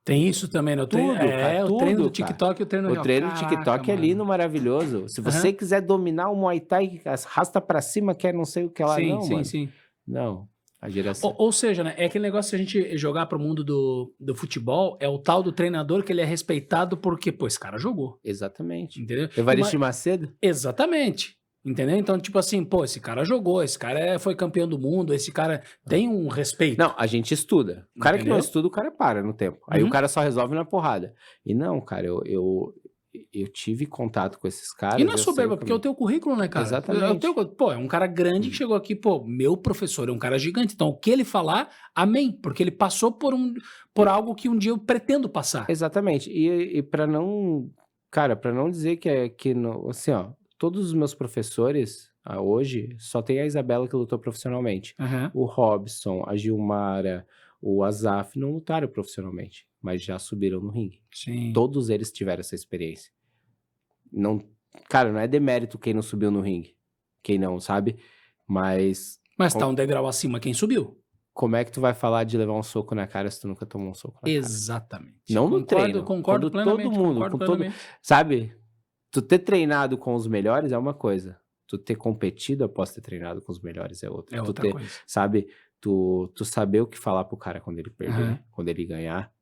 Tem isso também, né? Tudo, cara, o treino do tudo, cara. TikTok e o treino real. O treino do Caraca, TikTok é mano. lindo, maravilhoso. Se você quiser dominar o Muay Thai, arrasta pra cima, quer não sei o que lá, Sim, não, sim, mano. sim. Não, a geração... Ou seja, né? É aquele negócio, se a gente jogar pro mundo do futebol, é o tal do treinador que ele é respeitado porque, pô, esse cara jogou. Exatamente. Entendeu? Evaristo Macedo? Exatamente. Entendeu? Então, tipo assim, pô, esse cara jogou, esse cara foi campeão do mundo, esse cara tem um respeito. Não, a gente estuda. O cara que não Entendeu? estuda, o cara para no tempo. Aí o cara só resolve na porrada. E não, cara, eu tive contato com esses caras. E não é eu sei soberba, o porque é o caminho. teu currículo, né, cara? Exatamente. Pô, é um cara grande que chegou aqui, pô, meu professor é um cara gigante. Então, o que ele falar, amém. Porque ele passou por algo que um dia eu pretendo passar. Exatamente. E para não... Cara, para não dizer que não, assim, ó, todos os meus professores... hoje, só tem a Isabela que lutou profissionalmente. O Robson, a Gilmara, o Azaf não lutaram profissionalmente, mas já subiram no ringue. Sim. Todos eles tiveram essa experiência. Não, cara, não é demérito quem não subiu no ringue. Quem não, sabe? Mas tá um degrau acima quem subiu. como é que tu vai falar de levar um soco na cara se tu nunca tomou um soco na cara? Exatamente. Não no treino. Concordo Quando plenamente. todo mundo, Concordo com todo, plenamente. sabe? Tu ter treinado com os melhores é uma coisa. Tu ter competido após ter treinado com os melhores é outra. É Tu outra ter, coisa. sabe? Tu saber o que falar pro cara quando ele perder, quando ele ganhar.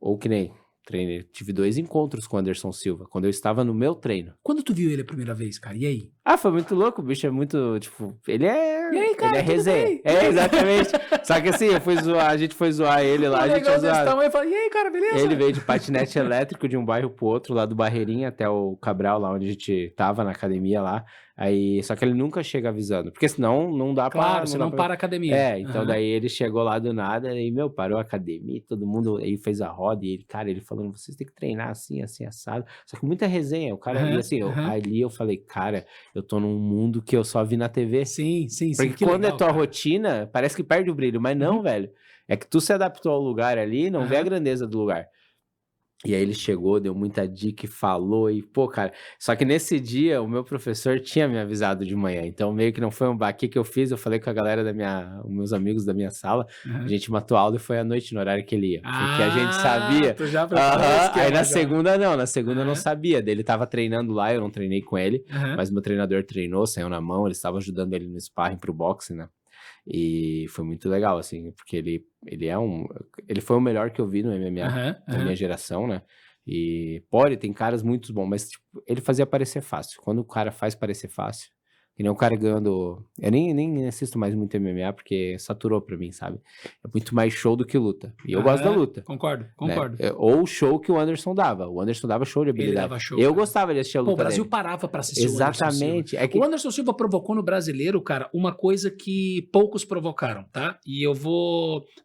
Ou que nem treinei. Tive 2 encontros com o Anderson Silva, quando eu estava no meu treino. Quando tu viu ele a primeira vez, cara? E aí? Foi muito louco, o bicho é muito, tipo, ele é... E aí, cara, ele é tudo resenha. bem? Exatamente. Só que assim, a gente foi zoar ele lá, a gente legal desse zoado. tamanho, fala, e aí, cara, beleza? Ele veio de patinete elétrico de um bairro pro outro, lá do Barreirinha até o Cabral, lá onde a gente tava, na academia lá. Aí, só que ele nunca chega avisando, porque senão não dá pra... Claro, você não para a academia. Então daí ele chegou lá do nada e, parou a academia, todo mundo aí fez a roda e ele, cara, ele falando, vocês têm que treinar assim, assim, assado. Só que muita resenha, o cara, e assim, ali eu falei, cara, eu tô num mundo que eu só vi na TV. Sim. Porque quando é tua rotina, parece que perde o brilho, mas não, velho. É que tu se adaptou ao lugar ali, não vê a grandeza do lugar. E aí ele chegou, deu muita dica e falou, e pô, cara, só que nesse dia o meu professor tinha me avisado de manhã, então meio que não foi um baque que eu fiz, eu falei com a galera os meus amigos da minha sala, a gente matou aula e foi à noite no horário que ele ia, porque a gente sabia. Tu já Aí na segunda eu não sabia, daí ele tava treinando lá, eu não treinei com ele, mas meu treinador treinou, saiu na mão, eles estavam ajudando ele no sparring pro boxe, né? E foi muito legal, assim, porque ele foi o melhor que eu vi no MMA da minha geração, né? E, ele tem caras muito bons, mas tipo, ele fazia parecer fácil. Quando o cara faz parecer fácil, que nem o cara ganhando... Eu nem assisto mais muito MMA, porque saturou pra mim, sabe? É muito mais show do que luta. E eu gosto da luta. Concordo. Né? Ou o show que o Anderson dava. O Anderson dava show de habilidade. Ele dava show, eu gostava de assistir a luta o Brasil dele. parava pra assistir Exatamente. o Anderson Silva. O Anderson Silva provocou no brasileiro, cara, uma coisa que poucos provocaram, tá? E eu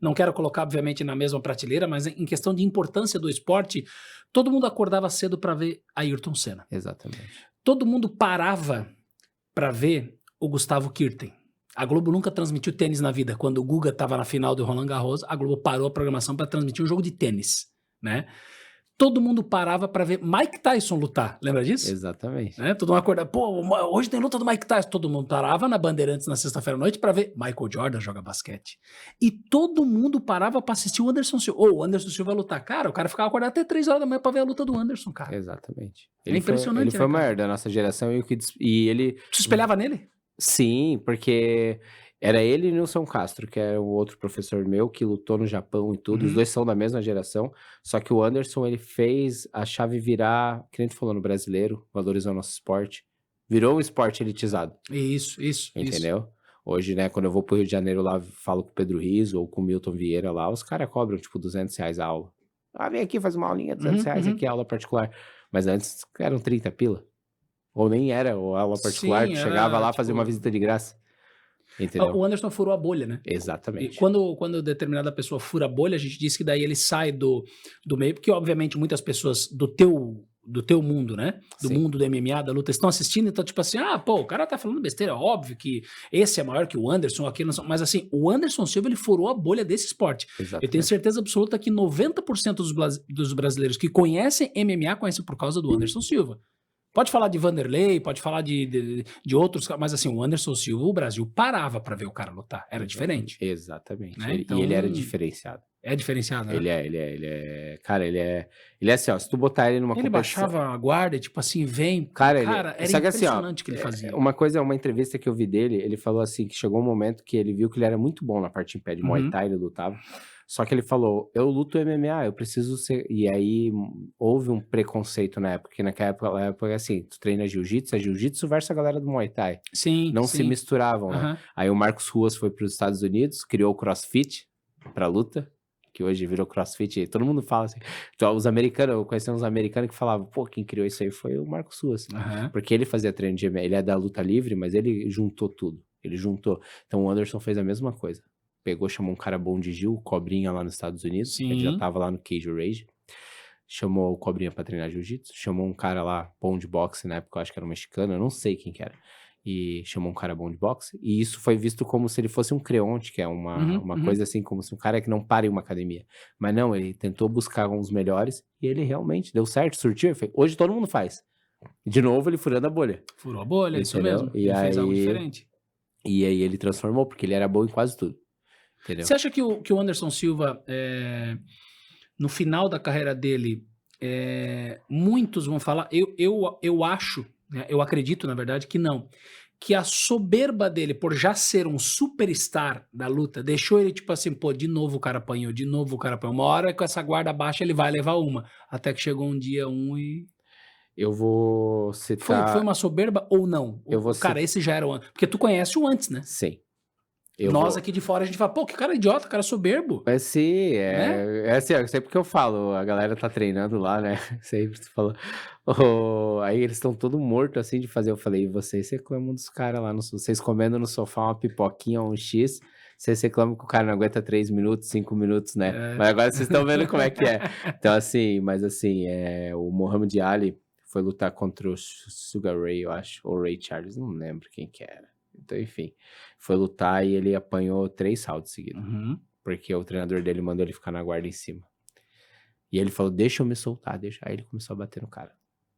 não quero colocar, obviamente, na mesma prateleira, mas em questão de importância do esporte, todo mundo acordava cedo pra ver Ayrton Senna. Exatamente. Todo mundo parava pra ver o Gustavo Kirten. A Globo nunca transmitiu tênis na vida. Quando o Guga estava na final do Roland Garros, a Globo parou a programação para transmitir um jogo de tênis, né? Todo mundo parava para ver Mike Tyson lutar. Lembra disso? Exatamente. Né? Todo mundo acordava, pô, hoje tem luta do Mike Tyson. Todo mundo parava na Bandeirantes na sexta-feira à noite para ver Michael Jordan joga basquete. E todo mundo parava para assistir o Anderson Silva. Ou o Anderson Silva lutar. Cara, o cara ficava acordado até 3 horas da manhã para ver a luta do Anderson, cara. Exatamente. É impressionante. Ele foi o maior da nossa geração e ele... Tu espelhava nele? Sim, porque era ele e Nilson Castro, que é o outro professor meu que lutou no Japão e tudo. Os dois são da mesma geração, só que o Anderson, ele fez a chave virar, que nem tu falou no brasileiro, valorizou o nosso esporte, virou um esporte elitizado. Isso. Entendeu? Hoje, né, quando eu vou pro Rio de Janeiro lá, falo com o Pedro Rizzo ou com o Milton Vieira lá, os caras cobram, tipo, R$200 a aula. Ah, vem aqui, faz uma aulinha, R$200 aqui, aula particular. Mas antes eram 30 pila. Ou nem era aula particular, Sim, tu chegava lá, tipo, fazia uma visita de graça. Entendeu? O Anderson furou a bolha, né? Exatamente. E quando determinada pessoa fura a bolha, a gente diz que daí ele sai do meio, porque obviamente muitas pessoas do teu mundo, né? Do Sim. mundo do MMA, da luta, estão assistindo, então tipo assim, pô, o cara tá falando besteira, óbvio que esse é maior que o Anderson, aquele não, mas assim, o Anderson Silva, ele furou a bolha desse esporte. Exatamente. Eu tenho certeza absoluta que 90% dos brasileiros que conhecem MMA conhecem por causa do Anderson Silva. Pode falar de Vanderlei, pode falar de outros, mas assim, o Anderson Silva, o Brasil parava pra ver o cara lutar. Era diferente. Exatamente. Né? E ele era diferenciado. É diferenciado, né? Ele é... Cara, ele é assim, ó, se tu botar ele numa Ele competição... baixava a guarda, tipo assim, vem... Cara, era só que assim, ó, impressionante o que ele fazia. uma entrevista que eu vi dele, ele falou assim, que chegou um momento que ele viu que ele era muito bom na parte em pé de Muay Thai, ele lutava. Só que ele falou, eu luto MMA, eu preciso ser... E aí houve um preconceito na época, porque naquela época assim, tu treina jiu-jitsu, é jiu-jitsu versus a galera do Muay Thai. Sim, Não se misturavam, né? Aí o Marcos Ruas foi para os Estados Unidos, criou o CrossFit pra luta, que hoje virou CrossFit, todo mundo fala assim, então, os americanos, eu conheci uns americanos que falavam, pô, quem criou isso aí foi o Marcos Ruas, porque ele fazia treino de MMA, ele é da luta livre, mas ele juntou tudo, então o Anderson fez a mesma coisa. Pegou, chamou um cara bom de Gil, Cobrinha lá nos Estados Unidos, ele já tava lá no Cage Rage, chamou o Cobrinha pra treinar jiu-jitsu, chamou um cara lá bom de boxe, na época eu acho que era um mexicano, eu não sei quem que era, e chamou um cara bom de boxe, e isso foi visto como se ele fosse um creonte, que é uma coisa assim, como se um cara que não para em uma academia, mas não, ele tentou buscar uns melhores, e ele realmente deu certo, surtiu efeito. Hoje todo mundo faz. De novo ele furando a bolha. Furou a bolha, isso Entendeu? mesmo, E ele fez algo diferente. E aí ele transformou, porque ele era bom em quase tudo. Entendeu? Você acha que o Anderson Silva, no final da carreira dele, muitos vão falar, eu acho, né, eu acredito na verdade que não, que a soberba dele por já ser um superstar da luta, deixou ele tipo assim, pô, de novo o cara apanhou, uma hora com essa guarda baixa ele vai levar uma, até que chegou um dia e... Eu vou citar... Foi uma soberba ou não? Cara, esse já era o antes, porque tu conhece o antes, né? Sim. Nós aqui de fora a gente fala, pô, que cara idiota, cara soberbo. Mas sim, é assim, sempre que eu falo, a galera tá treinando lá, né? Sempre tu fala. Aí eles estão todos mortos assim de fazer. Eu falei, vocês reclamam dos caras lá, vocês comendo no sofá uma pipoquinha ou um X, vocês reclamam que o cara não aguenta 3 minutos, 5 minutos, né? Mas agora vocês estão vendo como é que é. Então, assim, o Muhammad Ali foi lutar contra o Sugar Ray, eu acho, ou Ray Charles, não lembro quem que era. Então, enfim, foi lutar e ele apanhou 3 saltos seguidos. Porque o treinador dele mandou ele ficar na guarda em cima. E ele falou, deixa eu me soltar, deixa. Aí ele começou a bater no cara.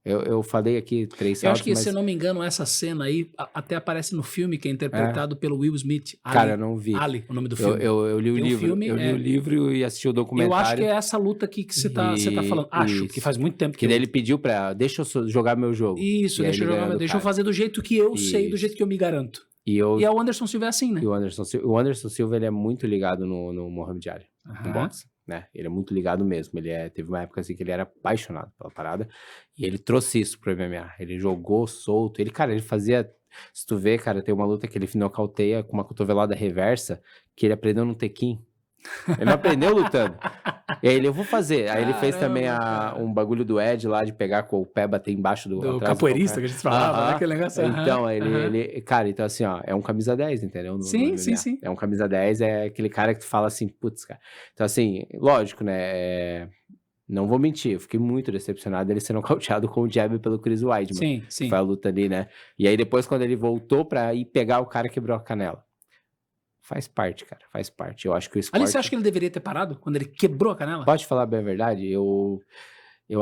Eu falei aqui 3 saltos, eu acho que, se eu não me engano, essa cena aí até aparece no filme que é interpretado pelo Will Smith. Ali, cara, eu não vi. Ali, o nome do filme. Eu li o livro. Eu li o livro e assisti o documentário. Eu acho que é essa luta aqui que você tá falando. Acho, que faz muito tempo que daí ele pediu deixa eu jogar meu jogo. Isso, deixa eu fazer do jeito que eu sei, do jeito que eu me garanto. E o Anderson Silva é assim, né? E o Anderson Silva, ele é muito ligado no Muhammad Ali, no boxe, né? Ele é muito ligado mesmo. Teve uma época assim que ele era apaixonado pela parada e ele trouxe isso pro MMA. Ele jogou solto. Ele fazia... Se tu vê, cara, tem uma luta que ele nocauteia com uma cotovelada reversa que ele aprendeu no Tekken. Ele não aprendeu lutando. E aí eu vou fazer. Aí ele fez também um bagulho do Ed lá, de pegar com o pé, bater embaixo do capoeirista que a gente falava, né? Aquele negócio. Então, ele... Cara, então assim, ó, é um camisa 10, entendeu? Sim. É um camisa 10, é aquele cara que tu fala assim, putz, cara. Então assim, lógico, né? Não vou mentir, eu fiquei muito decepcionado dele ser nocauteado com o jab pelo Chris Weidman. Sim. Foi a luta ali, né? E aí depois, quando ele voltou pra ir pegar, o cara quebrou a canela. Faz parte, cara, faz parte. Eu acho que o esporte... Ali você acha que ele deveria ter parado quando ele quebrou a canela? Pode falar bem a verdade? Eu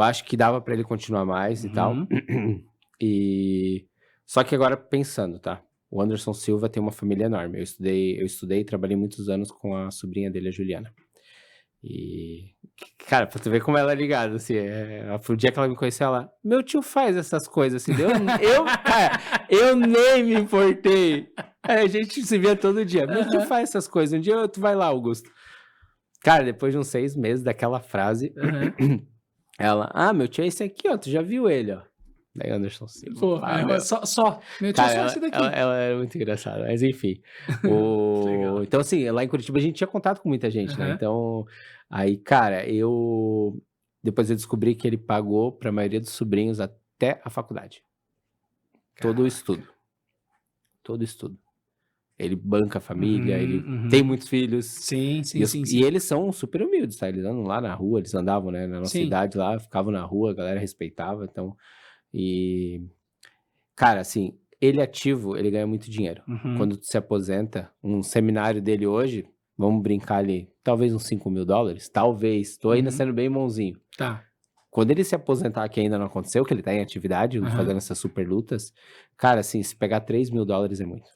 acho que dava pra ele continuar mais e tal. E... Só que agora, pensando, tá? O Anderson Silva tem uma família enorme. Eu estudei e trabalhei muitos anos com a sobrinha dele, a Juliana. E, cara, pra tu ver como ela é ligada, assim, o dia que ela me conheceu, ela, meu tio faz essas coisas, assim, cara, eu nem me importei. A gente se via todo dia, meu tio faz essas coisas, um dia tu vai lá, Augusto. Cara, depois de uns 6 meses daquela frase, ela, meu tio é esse aqui, ó, tu já viu ele, ó. Daí Anderson Silva. Pô, só. Meu tio cara, só esse daqui. Ela era muito engraçada, mas enfim. Então, assim, lá em Curitiba a gente tinha contato com muita gente, né? Então, aí, cara, depois eu descobri que ele pagou pra maioria dos sobrinhos até a faculdade. Todo o estudo. Ele banca a família, ele tem muitos filhos. Sim. E eles são super humildes, tá? Eles andam lá na rua, eles andavam, né? Na nossa cidade lá, ficavam na rua, a galera respeitava, então... E, cara, assim, ele ativo, ele ganha muito dinheiro. Quando tu se aposenta, um seminário dele hoje, vamos brincar ali, talvez uns 5 mil dólares, talvez, tô ainda sendo bem bonzinho. Tá. Quando ele se aposentar, que ainda não aconteceu, que ele tá em atividade, fazendo essas super lutas, cara, assim, se pegar 3 mil dólares é muito.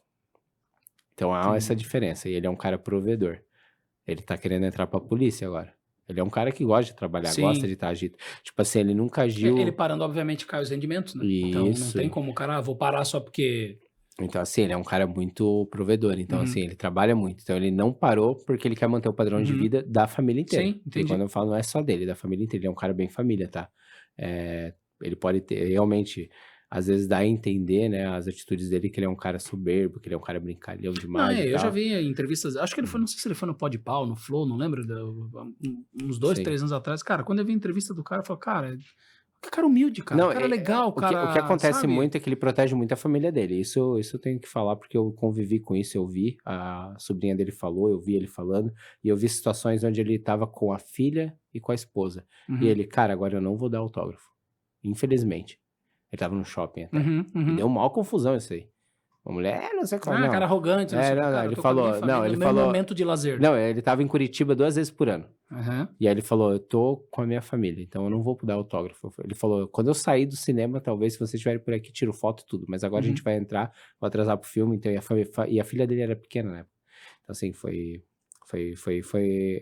Então há essa diferença, e ele é um cara provedor. Ele tá querendo entrar pra polícia agora. Ele é um cara que gosta de trabalhar, gosta de estar agito. Tipo assim, ele nunca agiu... Ele parando, obviamente, cai os rendimentos, né? Então não tem como o cara, vou parar só porque... Então, assim, ele é um cara muito provedor. Então, assim, ele trabalha muito. Então, ele não parou porque ele quer manter o padrão de vida da família inteira. Sim, entendi. E quando eu falo, não é só dele, da família inteira. Ele é um cara bem família, tá? Ele pode ter, realmente... Às vezes dá a entender, né, as atitudes dele, que ele é um cara soberbo, que ele é um cara brincalhão demais. Eu já vi entrevistas, acho que ele foi, não sei se ele foi no Podpah, no Flow, não lembro, uns 2, 3 anos atrás. Cara, quando eu vi a entrevista do cara, eu falei, cara, que cara humilde, cara, não, cara legal, cara. O que acontece sabe? muito é que ele protege muito a família dele. Isso eu tenho que falar, porque eu convivi com isso, eu vi, a sobrinha dele falou, eu vi ele falando, e eu vi situações onde ele tava com a filha e com a esposa. E ele, cara, agora eu não vou dar autógrafo. Infelizmente. Ele tava no shopping até. E deu maior confusão isso aí. Uma mulher, não sei como. Cara arrogante. Não sei não, ele falou... Não, ele falou... momento de lazer. Não, ele tava em Curitiba 2 vezes por ano. E aí ele falou, eu tô com a minha família, então eu não vou dar autógrafo. Ele falou, quando eu sair do cinema, talvez se vocês estiverem por aqui, tiro foto e tudo. Mas agora a gente vai entrar, vou atrasar pro filme. Então, e a filha dele era pequena, né? Então, assim,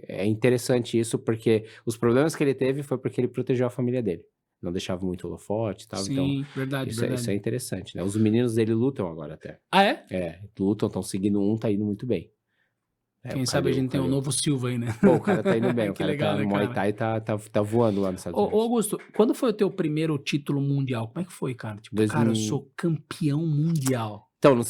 é interessante isso, porque os problemas que ele teve foi porque ele protegeu a família dele. Não deixava muito holofote e tal. Sim, então, verdade. Isso é interessante, né? Os meninos dele lutam agora até. Ah, é? Lutam, estão seguindo tá indo muito bem. Quem sabe a gente tem um novo Silva aí, né? Pô, o cara tá indo bem, o cara legal, tá no né, Muay Thai, tá voando lá nos Estados Unidos. Ô, Augusto, quando foi o teu primeiro título mundial? Como é que foi, cara? Tipo, cara, eu sou campeão mundial. Então, no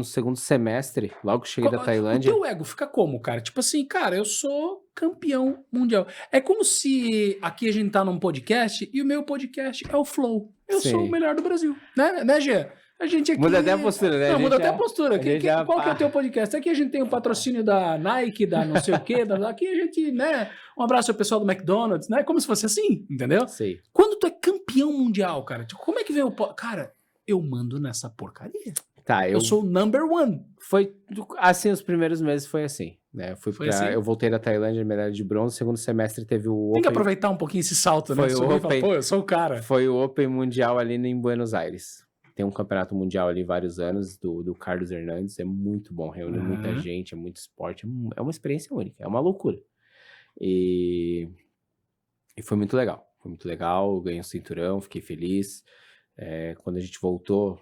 segundo semestre, logo que cheguei da Tailândia... O teu ego fica como, cara? Tipo assim, cara, eu sou campeão mundial. É como se aqui a gente tá num podcast e o meu podcast é o Flow. Eu sou o melhor do Brasil. Né, Gê? A gente aqui... Muda até a postura, né? Não, muda até a postura. Qual que é o teu podcast? Aqui a gente tem o patrocínio da Nike, da não sei o quê. Aqui a gente, né? Um abraço ao pessoal do McDonald's, né? Como se fosse assim, entendeu? Sei. Quando tu é campeão mundial, cara, tipo, como é que vem o... Cara... Eu mando nessa porcaria. Tá, eu sou o number one. Foi assim, os primeiros meses foi assim, né? Assim? Eu voltei da Tailândia, medalha de bronze, segundo semestre teve o Open. Tem que aproveitar um pouquinho esse salto, né? Foi o Open. Pô, eu sou o cara. Foi o Open Mundial ali em Buenos Aires. Tem um campeonato mundial ali vários anos, do Carlos Hernandes, é muito bom, reúne muita gente, é muito esporte, é uma experiência única, é uma loucura. E foi muito legal, eu ganhei um cinturão, fiquei feliz. Quando a gente voltou...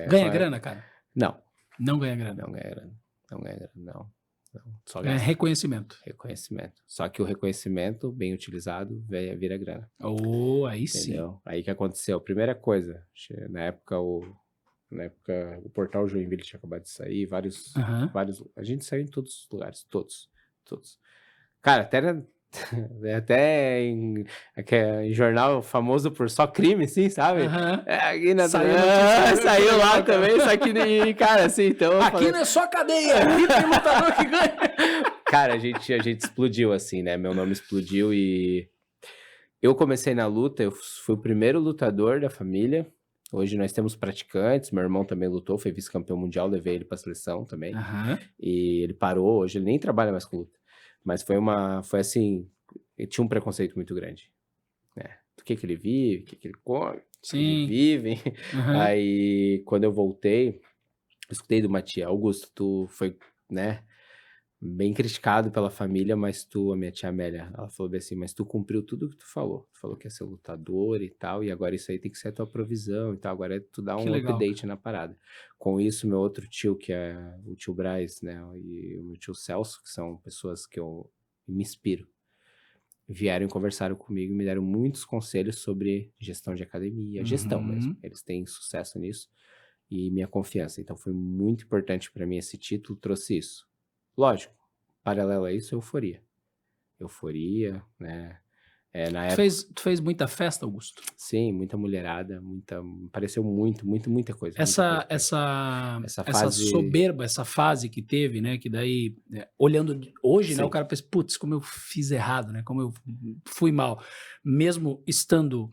Ganha grana, cara? Não. Não ganha grana? Não ganha grana, não. Só ganha reconhecimento. Reconhecimento. Só que o reconhecimento, bem utilizado, vira grana. Aí sim. Aí que aconteceu? Primeira coisa, na época o portal Joinville tinha acabado de sair, vários... A gente saiu em todos os lugares, todos. Cara, até em jornal famoso por só crime, assim, sabe? Saiu lá também, só que, cara, assim, então... Aqui não é só cadeia, aqui tem lutador que ganha. Cara, a gente explodiu, assim, né? Meu nome explodiu e eu comecei na luta, eu fui o primeiro lutador da família. Hoje nós temos praticantes, meu irmão também lutou, foi vice-campeão mundial, levei ele pra seleção também. Aham. E ele parou, hoje ele nem trabalha mais com luta. Mas foi assim, ele tinha um preconceito muito grande, né? Do que ele vive, o que ele come, o que ele Sim. vive. Aham. Aí, quando eu voltei, eu escutei de uma tia, Augusto, tu foi, né, bem criticado pela família, mas a minha tia Amélia, ela falou bem assim, mas tu cumpriu tudo o que tu falou. Tu falou que ia ser lutador e tal, e agora isso aí tem que ser a tua provisão e tal, agora é tu dar Que um legal, cara. update na parada. Com isso, meu outro tio, que é o tio Braz, né, e o meu tio Celso, que são pessoas que eu me inspiro, vieram e conversaram comigo e me deram muitos conselhos sobre gestão de academia, gestão mesmo. Uhum. Eles têm sucesso nisso e minha confiança. Então foi muito importante para mim esse título, trouxe isso. Lógico, paralelo a isso, euforia. Euforia, né? Na época, Tu fez muita festa, Augusto? sim, muita mulherada, pareceu muita coisa, muita coisa. Essa Essa fase, soberba, essa fase que teve, né, que daí, olhando hoje, né, o sim, cara pensa: "Putz, como eu fiz errado, né, como eu fui mal". Mesmo estando,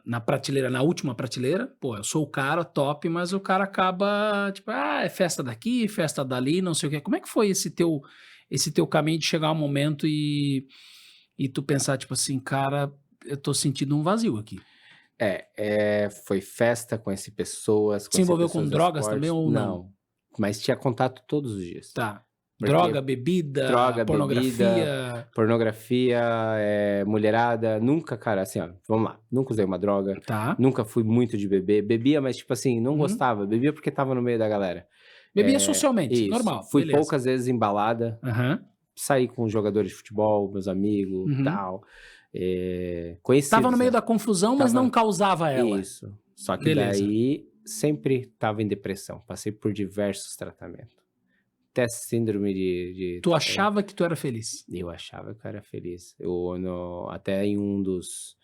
na prateleira, na última prateleira, pô, eu sou o cara top, mas o cara acaba, tipo: "Ah, é festa daqui, festa dali, não sei o quê". Como é que foi esse teu caminho de chegar um momento e tu pensar, tipo assim: "Cara, eu tô sentindo um vazio aqui"? foi festa, Se conheci envolveu com pessoas do drogas também esporte, ou não? não, mas tinha contato todos os dias. Tá. Porque Droga, bebida, droga, bebida, pornografia. pornografia, mulherada, nunca, cara, assim, ó, vamos lá, nunca usei uma droga, Tá. nunca fui muito de beber, bebia, mas tipo assim, não Uhum. gostava, bebia porque estava no meio da galera. Bebia socialmente, Isso, normal, fui beleza. poucas vezes em balada, Aham. saí com jogadores de futebol, meus amigos, Uhum. tal, Estava no conhecidos, meio né, da confusão, mas não tava causava ela. isso, só que Beleza. daí sempre estava em depressão, passei por diversos tratamentos, até síndrome Tu achava que tu era feliz. eu achava que eu era feliz. Até em um dos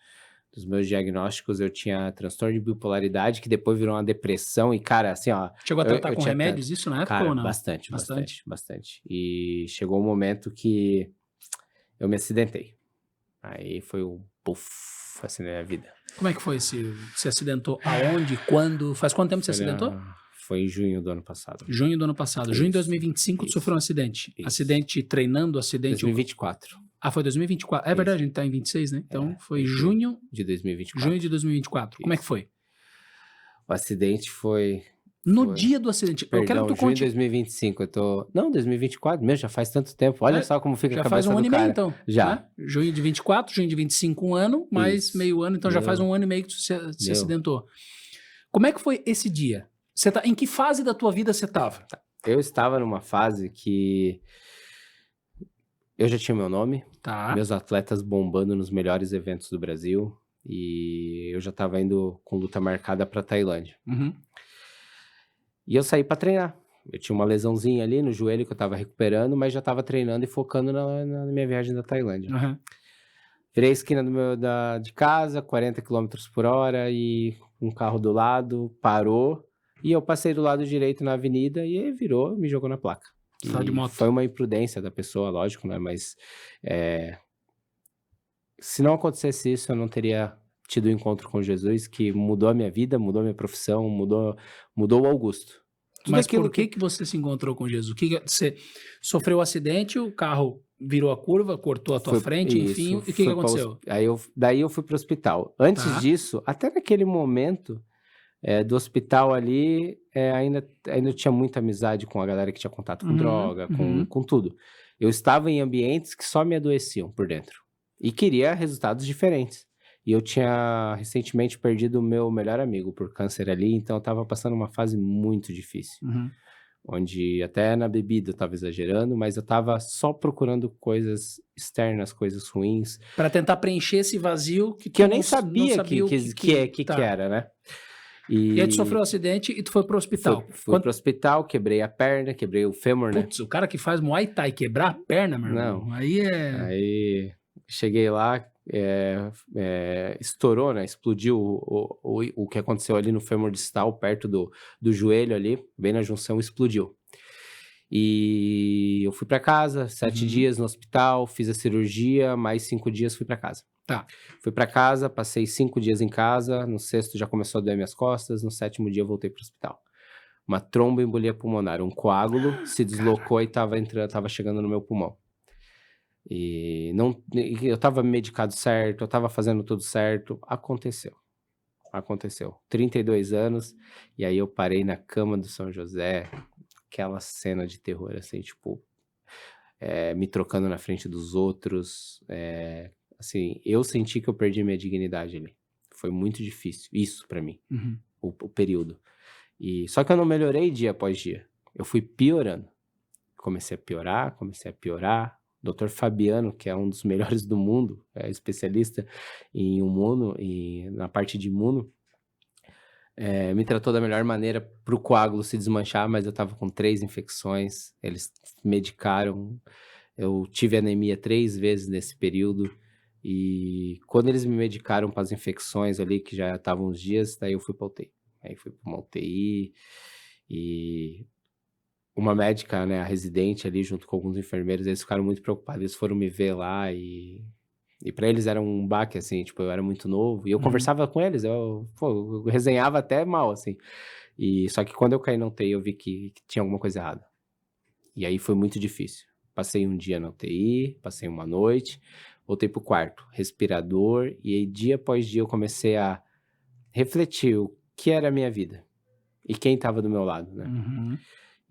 meus diagnósticos eu tinha transtorno de bipolaridade, que depois virou uma depressão e, cara, assim, ó, Chegou a tratar eu com tinha tanto. remédios isso na época Cara, ou não? bastante, Bastante? bastante, bastante. E chegou um momento que eu me acidentei. Aí foi o puff, assim, na minha vida. Como é que foi se acidentou aonde, quando? Faz quanto tempo que você acidentou? Foi em junho do ano passado. Junho do ano passado. Junho de Isso, 2025 tu sofreu um isso, acidente. isso. Acidente treinando, acidente 2024. ah, foi 2024. É verdade, a Isso. gente tá em 26, né? Então foi Junho junho de de 2024. 2024. Como é que Isso. foi? O acidente foi No foi dia do acidente, eu quero que Perdão, tu junho de conte. 2025, eu tô não, 2024 mesmo, já faz tanto tempo, olha É, só como fica a já faz cabeça um do ano e meio, cara. então, Já, né? Junho de 24, junho de 25, um ano, mais isso. meio ano, então já faz Meu, um ano e meio que tu se meu, acidentou. Como é que foi esse dia? Em que fase da tua vida você tava? eu estava numa fase que eu já tinha meu nome, Tá. meus atletas bombando nos melhores eventos do Brasil, e eu já estava indo com luta marcada pra Tailândia. Uhum. E eu saí pra treinar. Eu tinha uma lesãozinha ali no joelho que eu estava recuperando, mas já estava treinando e focando na minha viagem da Tailândia. Aham. Virei a esquina de casa, 40 quilômetros por hora, e um carro do lado parou, e eu passei do lado direito na avenida, e ele virou e me jogou na placa. Tu tava de E moto. foi uma imprudência da pessoa, lógico, né, mas, se não acontecesse isso, eu não teria tido o encontro com Jesus, que mudou a minha vida, mudou a minha profissão, mudou o Augusto. Tudo Mas aquilo por que que você se encontrou com Jesus? Você sofreu um acidente, o carro virou a curva, cortou a tua foi frente, enfim, isso, e o que foi pra hos aconteceu? aí daí eu fui para o hospital. Antes Tá. disso, até naquele momento do hospital ali, ainda tinha muita amizade com a galera que tinha contato com Uhum, droga, com uhum. com tudo. Eu estava em ambientes que só me adoeciam por dentro, e queria resultados diferentes. E eu tinha recentemente perdido o meu melhor amigo por câncer ali, então eu estava passando uma fase muito difícil, Uhum. onde até na bebida eu estava exagerando, mas eu estava só procurando coisas externas, coisas ruins, Pra tentar preencher esse vazio que que tu eu nem não sabia sabia o que tá. era, né. E aí tu sofreu E um acidente e tu foi pro hospital. fui para o hospital, quebrei a perna, quebrei o fêmur, né. Putz, o cara que faz Muay Thai quebrar a perna, meu Não, irmão, aí é aí cheguei lá, estourou, né, explodiu o que aconteceu ali no fêmur distal, perto do joelho ali, bem na junção, explodiu. E eu fui pra casa, 7 Uhum. dias no hospital, fiz a cirurgia, mais 5 dias fui pra casa. Tá. Fui pra casa, passei 5 dias em casa, no sexto já começou a doer minhas costas, no sétimo dia eu voltei pro hospital. Uma tromboembolia pulmonar, um coágulo se deslocou e tava chegando no meu pulmão. E não, eu tava medicado certo, eu tava fazendo tudo certo, aconteceu. 32 anos, e aí eu parei na cama do São José, aquela cena de terror, assim, tipo, me trocando na frente dos outros, assim, eu senti que eu perdi minha dignidade ali. Foi muito difícil, isso pra mim, Uhum. o período. Só que eu não melhorei dia após dia, eu fui piorando. Comecei a piorar. Dr. Fabiano, que é um dos melhores do mundo, é especialista em imuno e na parte de imuno, me tratou da melhor maneira para o coágulo se desmanchar, mas eu estava com 3 infecções, eles medicaram, eu tive anemia 3 vezes nesse período, e quando eles me medicaram para as infecções ali, que já estavam uns dias, daí eu fui para UTI. Aí fui para uma UTI e uma médica, né, a residente ali, junto com alguns enfermeiros, eles ficaram muito preocupados, eles foram me ver lá e para eles era um baque, assim, tipo, eu era muito novo, e eu Uhum. conversava com eles, eu resenhava até mal, assim, só que quando eu caí na UTI, eu vi que tinha alguma coisa errada, e aí foi muito difícil. Passei um dia na UTI, passei uma noite, voltei pro quarto, respirador, e aí dia após dia eu comecei a refletir o que era a minha vida, e quem estava do meu lado, né? Uhum.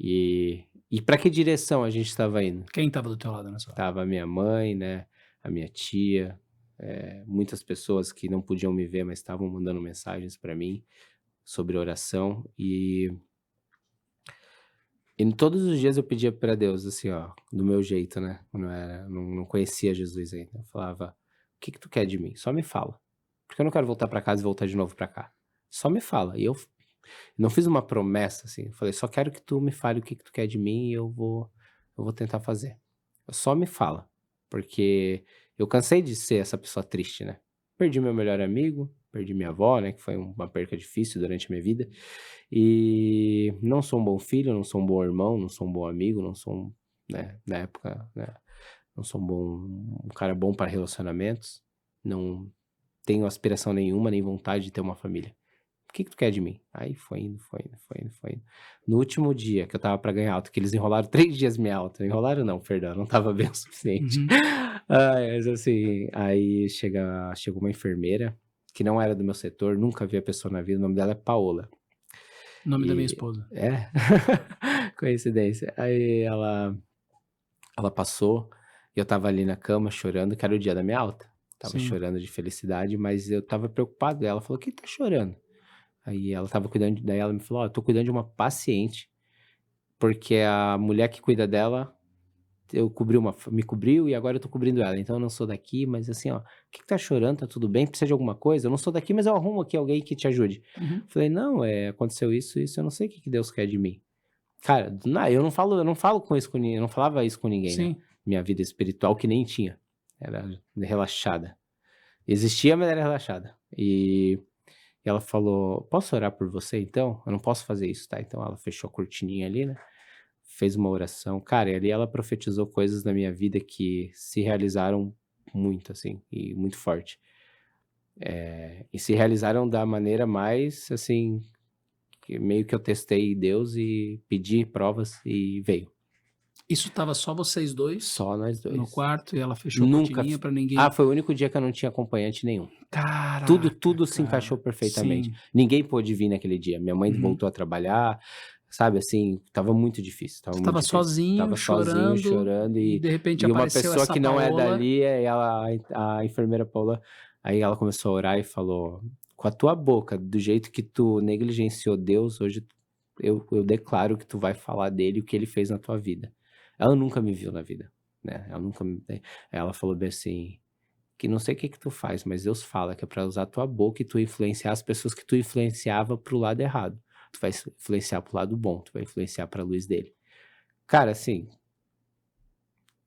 E para que direção a gente estava indo? Quem tava do teu lado nessa hora? Tava a minha mãe, né, a minha tia, muitas pessoas que não podiam me ver, mas estavam mandando mensagens para mim sobre oração e todos os dias eu pedia para Deus, assim, ó, do meu jeito, né, não conhecia Jesus ainda, eu falava: "O que que tu quer de mim? Só me fala, porque eu não quero voltar para casa e voltar de novo para cá, só me fala", e eu não fiz uma promessa, assim, eu falei: "Só quero que tu me fale o que que tu quer de mim e eu vou tentar fazer. Só me fala", porque eu cansei de ser essa pessoa triste, né. Perdi meu melhor amigo, perdi minha avó, né, que foi uma perca difícil durante a minha vida, e não sou um bom filho, não sou um bom irmão, não sou um bom amigo, não sou né, na época, né, não sou um cara bom para relacionamentos, não tenho aspiração nenhuma, nem vontade de ter uma família. "O que que tu quer de mim?" Aí foi indo, foi indo, foi indo, foi indo. No último dia que eu estava pra ganhar alta, que eles enrolaram 3 dias minha alta, enrolaram não, perdão, não estava bem o suficiente. Uhum. Ai, mas assim, aí chegou uma enfermeira, que não era do meu setor, nunca vi a pessoa na vida, o nome dela é Paola. Nome da minha E esposa. é? Coincidência. Aí ela passou, e eu estava ali na cama chorando, que era o dia da minha alta. Estava Sim. chorando de felicidade, mas eu estava preocupado, ela falou: "Por que tá chorando?" Aí ela estava cuidando, daí ela me falou: "Ó, eu tô cuidando de uma paciente, porque a mulher que cuida dela, eu cobri me cobriu e agora eu tô cobrindo ela, então eu não sou daqui, mas assim, ó, por que que tá chorando? Tá tudo bem? Precisa de alguma coisa? Eu não sou daqui, mas eu arrumo aqui alguém que te ajude". Uhum. Falei: "Não, aconteceu isso, isso, eu não sei o que que Deus quer de mim". Cara, eu não falo com isso com ninguém, eu não falava isso com ninguém, né. Sim. Minha vida espiritual que nem tinha, era relaxada. Existia, mas era relaxada. E ela falou: "Posso orar por você então? Eu não posso fazer isso, tá?" Então ela fechou a cortininha ali, né, fez uma oração. Cara, e ali ela profetizou coisas na minha vida que se realizaram muito, assim, e muito forte. E se realizaram da maneira mais, assim, que meio que eu testei Deus e pedi provas e veio. Isso tava só vocês 2 Só nós no 2. quarto e ela fechou a Nunca cortininha f pra ninguém. Foi o único dia que eu não tinha acompanhante nenhum. Caraca, Tudo se encaixou cara. perfeitamente. Sim. Ninguém pôde vir naquele dia. Minha mãe Uhum. voltou a trabalhar, sabe, assim, estava muito difícil, estava Tu muito estava difícil. sozinho, Estava sozinho, chorando chorando e de repente e uma apareceu pessoa essa que não é Paola. dali, a enfermeira Paula, aí ela começou a orar e falou: "Com a tua boca, do jeito que tu negligenciou Deus, hoje eu declaro que tu vai falar dele, o que ele fez na tua vida". Ela nunca me viu na vida, né, ela nunca me ela falou bem assim: "Que não sei o que que tu faz, mas Deus fala que é pra usar a tua boca e tu influenciar as pessoas que tu influenciava para o lado errado. Tu vai influenciar para o lado bom, tu vai influenciar pra luz dele". Cara, assim,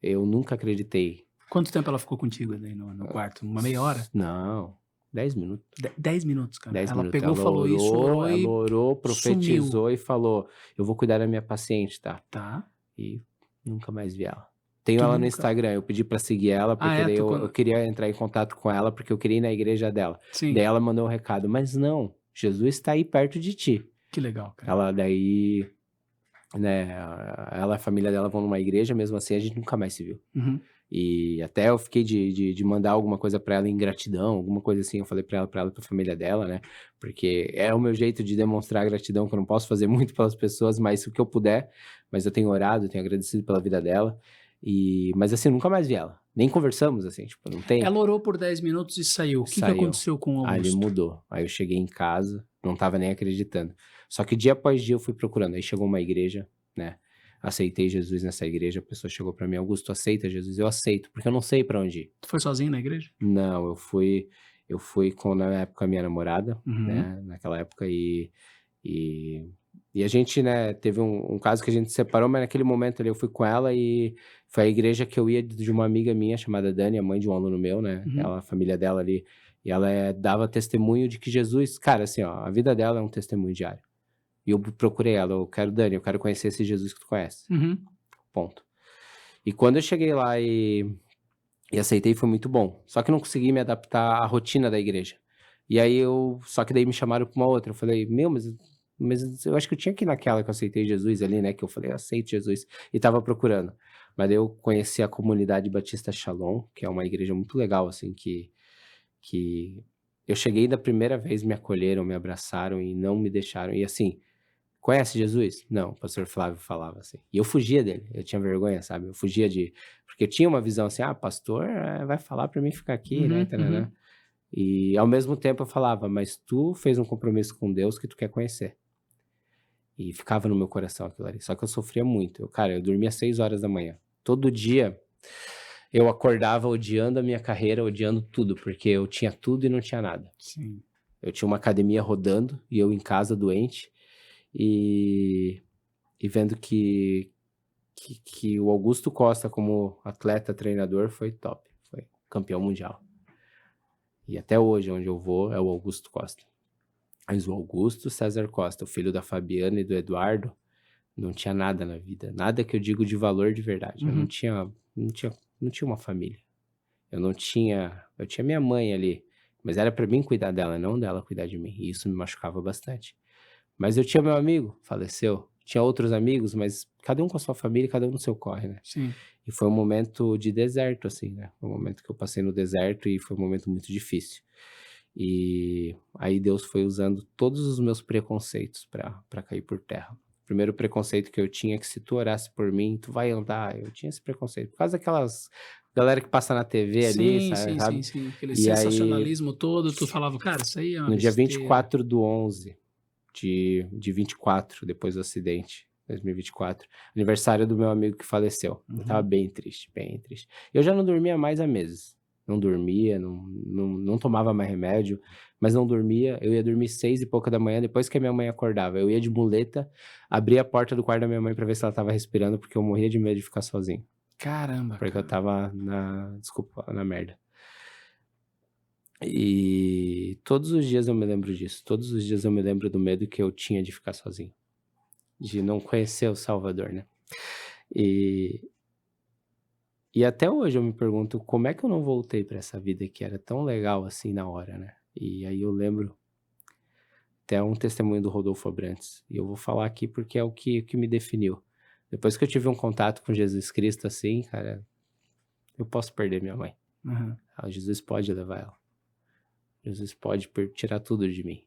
eu nunca acreditei. Quanto tempo ela ficou contigo ali no quarto? Uma meia hora? Não, 10 minutos, 10 minutos, cara. 10 Ela minutos. pegou, falou isso, orou Ela e orou, sumiu. profetizou e falou: "Eu vou cuidar da minha paciente, tá?". Tá. E nunca mais vi ela. Tenho Tu ela no nunca Instagram, eu pedi pra seguir ela, Ah, porque é? daí Tu eu quando queria entrar em contato com ela, porque eu queria ir na igreja dela. Daí Sim, ela mandou um recado, mas não, Jesus está aí perto de ti. que legal, cara. Ela daí, né, ela e a família dela vão numa igreja, mesmo assim a gente nunca mais se viu. Uhum. E até eu fiquei de mandar alguma coisa pra ela em gratidão, alguma coisa assim, eu falei pra ela e pra família dela, né, porque é o meu jeito de demonstrar gratidão, que eu não posso fazer muito pelas pessoas, mas o que eu puder, mas eu tenho orado, eu tenho agradecido pela vida dela, mas assim, eu nunca mais vi ela, nem conversamos assim, tipo, não tem, Ela orou por 10 minutos e saiu. O que saiu, aconteceu com o aí ele Augusto? mudou, aí eu cheguei em casa, não tava nem acreditando, só que dia após dia eu fui procurando, aí chegou uma igreja, né, aceitei Jesus nessa igreja, a pessoa chegou pra mim, Augusto, aceita Jesus? Eu aceito, porque eu não sei pra onde ir. Tu foi sozinho na igreja? Não, eu fui com, na época, a minha namorada, Uhum. né, naquela época, e a gente, né, teve um caso que a gente se separou, mas naquele momento ali eu fui com ela e foi a igreja que eu ia de uma amiga minha chamada Dani, a mãe de um aluno meu, né, Uhum. ela, a família dela ali, e ela dava testemunho de que Jesus, cara, assim, ó, a vida dela é um testemunho diário. E eu procurei ela, eu quero, Dani, eu quero conhecer esse Jesus que tu conhece, Uhum. ponto. E quando eu cheguei lá e aceitei, foi muito bom. Só que eu não consegui me adaptar à rotina da igreja. E aí só que daí me chamaram pra uma outra. Eu falei: "Meu, mas eu acho que eu tinha que ir naquela que eu aceitei Jesus ali, né", que eu falei: "Eu aceito Jesus", e estava procurando. Mas daí eu conheci a comunidade Batista Shalom, que é uma igreja muito legal, assim, que eu cheguei da primeira vez, me acolheram, me abraçaram e não me deixaram e assim, "Conhece Jesus?", "Não", o pastor Flávio falava assim. E eu fugia dele, eu tinha vergonha, sabe, eu fugia porque eu tinha uma visão assim: "Ah, pastor, vai falar pra mim ficar aqui, né, Uhum. tã-nã-nã". Uhum. E ao mesmo tempo eu falava: "Mas tu fez um compromisso com Deus que tu quer conhecer". E ficava no meu coração aquilo ali, só que eu sofria muito. Cara, eu dormia 6 horas da manhã. Todo dia eu acordava odiando a minha carreira, odiando tudo, porque eu tinha tudo e não tinha nada. Sim. Eu tinha uma academia rodando e eu em casa doente, e vendo que o Augusto Costa como atleta, treinador, foi top, foi campeão mundial. E até hoje, onde eu vou, é o Augusto Costa. Mas o Augusto César Costa, o filho da Fabiana e do Eduardo, não tinha nada na vida, nada que eu digo de valor de verdade. Eu não Uhum. tinha, não tinha, não tinha uma família. Eu tinha minha mãe ali, mas era pra mim cuidar dela, não dela cuidar de mim. E isso me machucava bastante. Mas eu tinha meu amigo, faleceu. Tinha outros amigos, mas cada um com a sua família, cada um no seu corre, né? Sim. E foi um momento de deserto, assim, né? Foi um momento que eu passei no deserto e foi um momento muito difícil. E aí Deus foi usando todos os meus preconceitos para cair por terra. O primeiro preconceito que eu tinha é que se tu orasse por mim, tu vai andar. Eu tinha esse preconceito. Por causa daquelas galera que passa na TV ali, Sim, sabe? sim, sim, sim. Aquele E aí, sensacionalismo todo, tu falava: "Cara, isso aí é uma no dia besteira". 24/11 de 24, depois do acidente, 2024, aniversário do meu amigo que faleceu. Eu estava Uhum. bem triste, bem triste. Eu já não dormia mais há meses. Não dormia, não tomava mais remédio, mas não dormia. Eu ia dormir 6 e pouca da manhã, depois que a minha mãe acordava. Eu ia de muleta, abria a porta do quarto da minha mãe pra ver se ela estava respirando, porque eu morria de medo de ficar sozinho, Caramba, porque eu cara. estava desculpa, na merda. E todos os dias eu me lembro disso, todos os dias eu me lembro do medo que eu tinha de ficar sozinho. De não conhecer o Salvador, né. E até hoje eu me pergunto como é que eu não voltei para essa vida que era tão legal assim na hora, né. E aí eu lembro até um testemunho do Rodolfo Abrantes, e eu vou falar aqui porque é o que me definiu. Depois que eu tive um contato com Jesus Cristo, assim, cara, eu posso perder minha mãe. Aham. Jesus pode levar ela. Jesus pode tirar tudo de mim.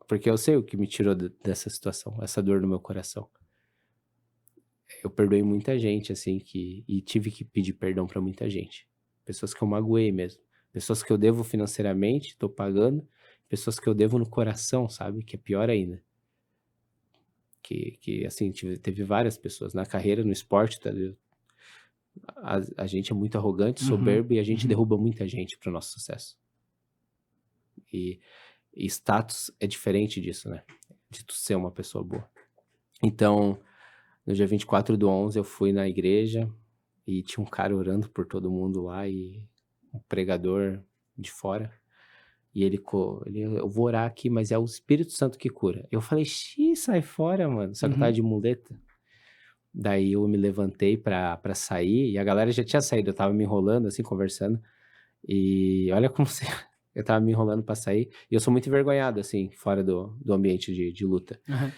Porque eu sei o que me tirou dessa situação, essa dor no meu coração. Eu perdoei muita gente, assim, e tive que pedir perdão pra muita gente. Pessoas que eu magoei mesmo. Pessoas que eu devo financeiramente, tô pagando. Pessoas que eu devo no coração, sabe? Que é pior ainda. Que assim, teve várias pessoas na carreira, no esporte, tá ligado? A gente é muito arrogante, Uhum. soberbo e a gente Uhum. derruba muita gente pro nosso sucesso. E, e status é diferente disso, né? De tu ser uma pessoa boa. Então, no dia 24/11 eu fui na igreja e tinha um cara orando por todo mundo lá e um pregador de fora. E eu vou orar aqui, mas é o Espírito Santo que cura. Eu falei: "Xi, sai fora, mano". Só que eu estava Uhum. de muleta. Daí eu me levantei pra sair e a galera já tinha saído. Eu tava me enrolando, assim, conversando. E olha como você... Eu tava me enrolando pra sair. E eu sou muito envergonhado, assim, fora do ambiente de luta. Aham.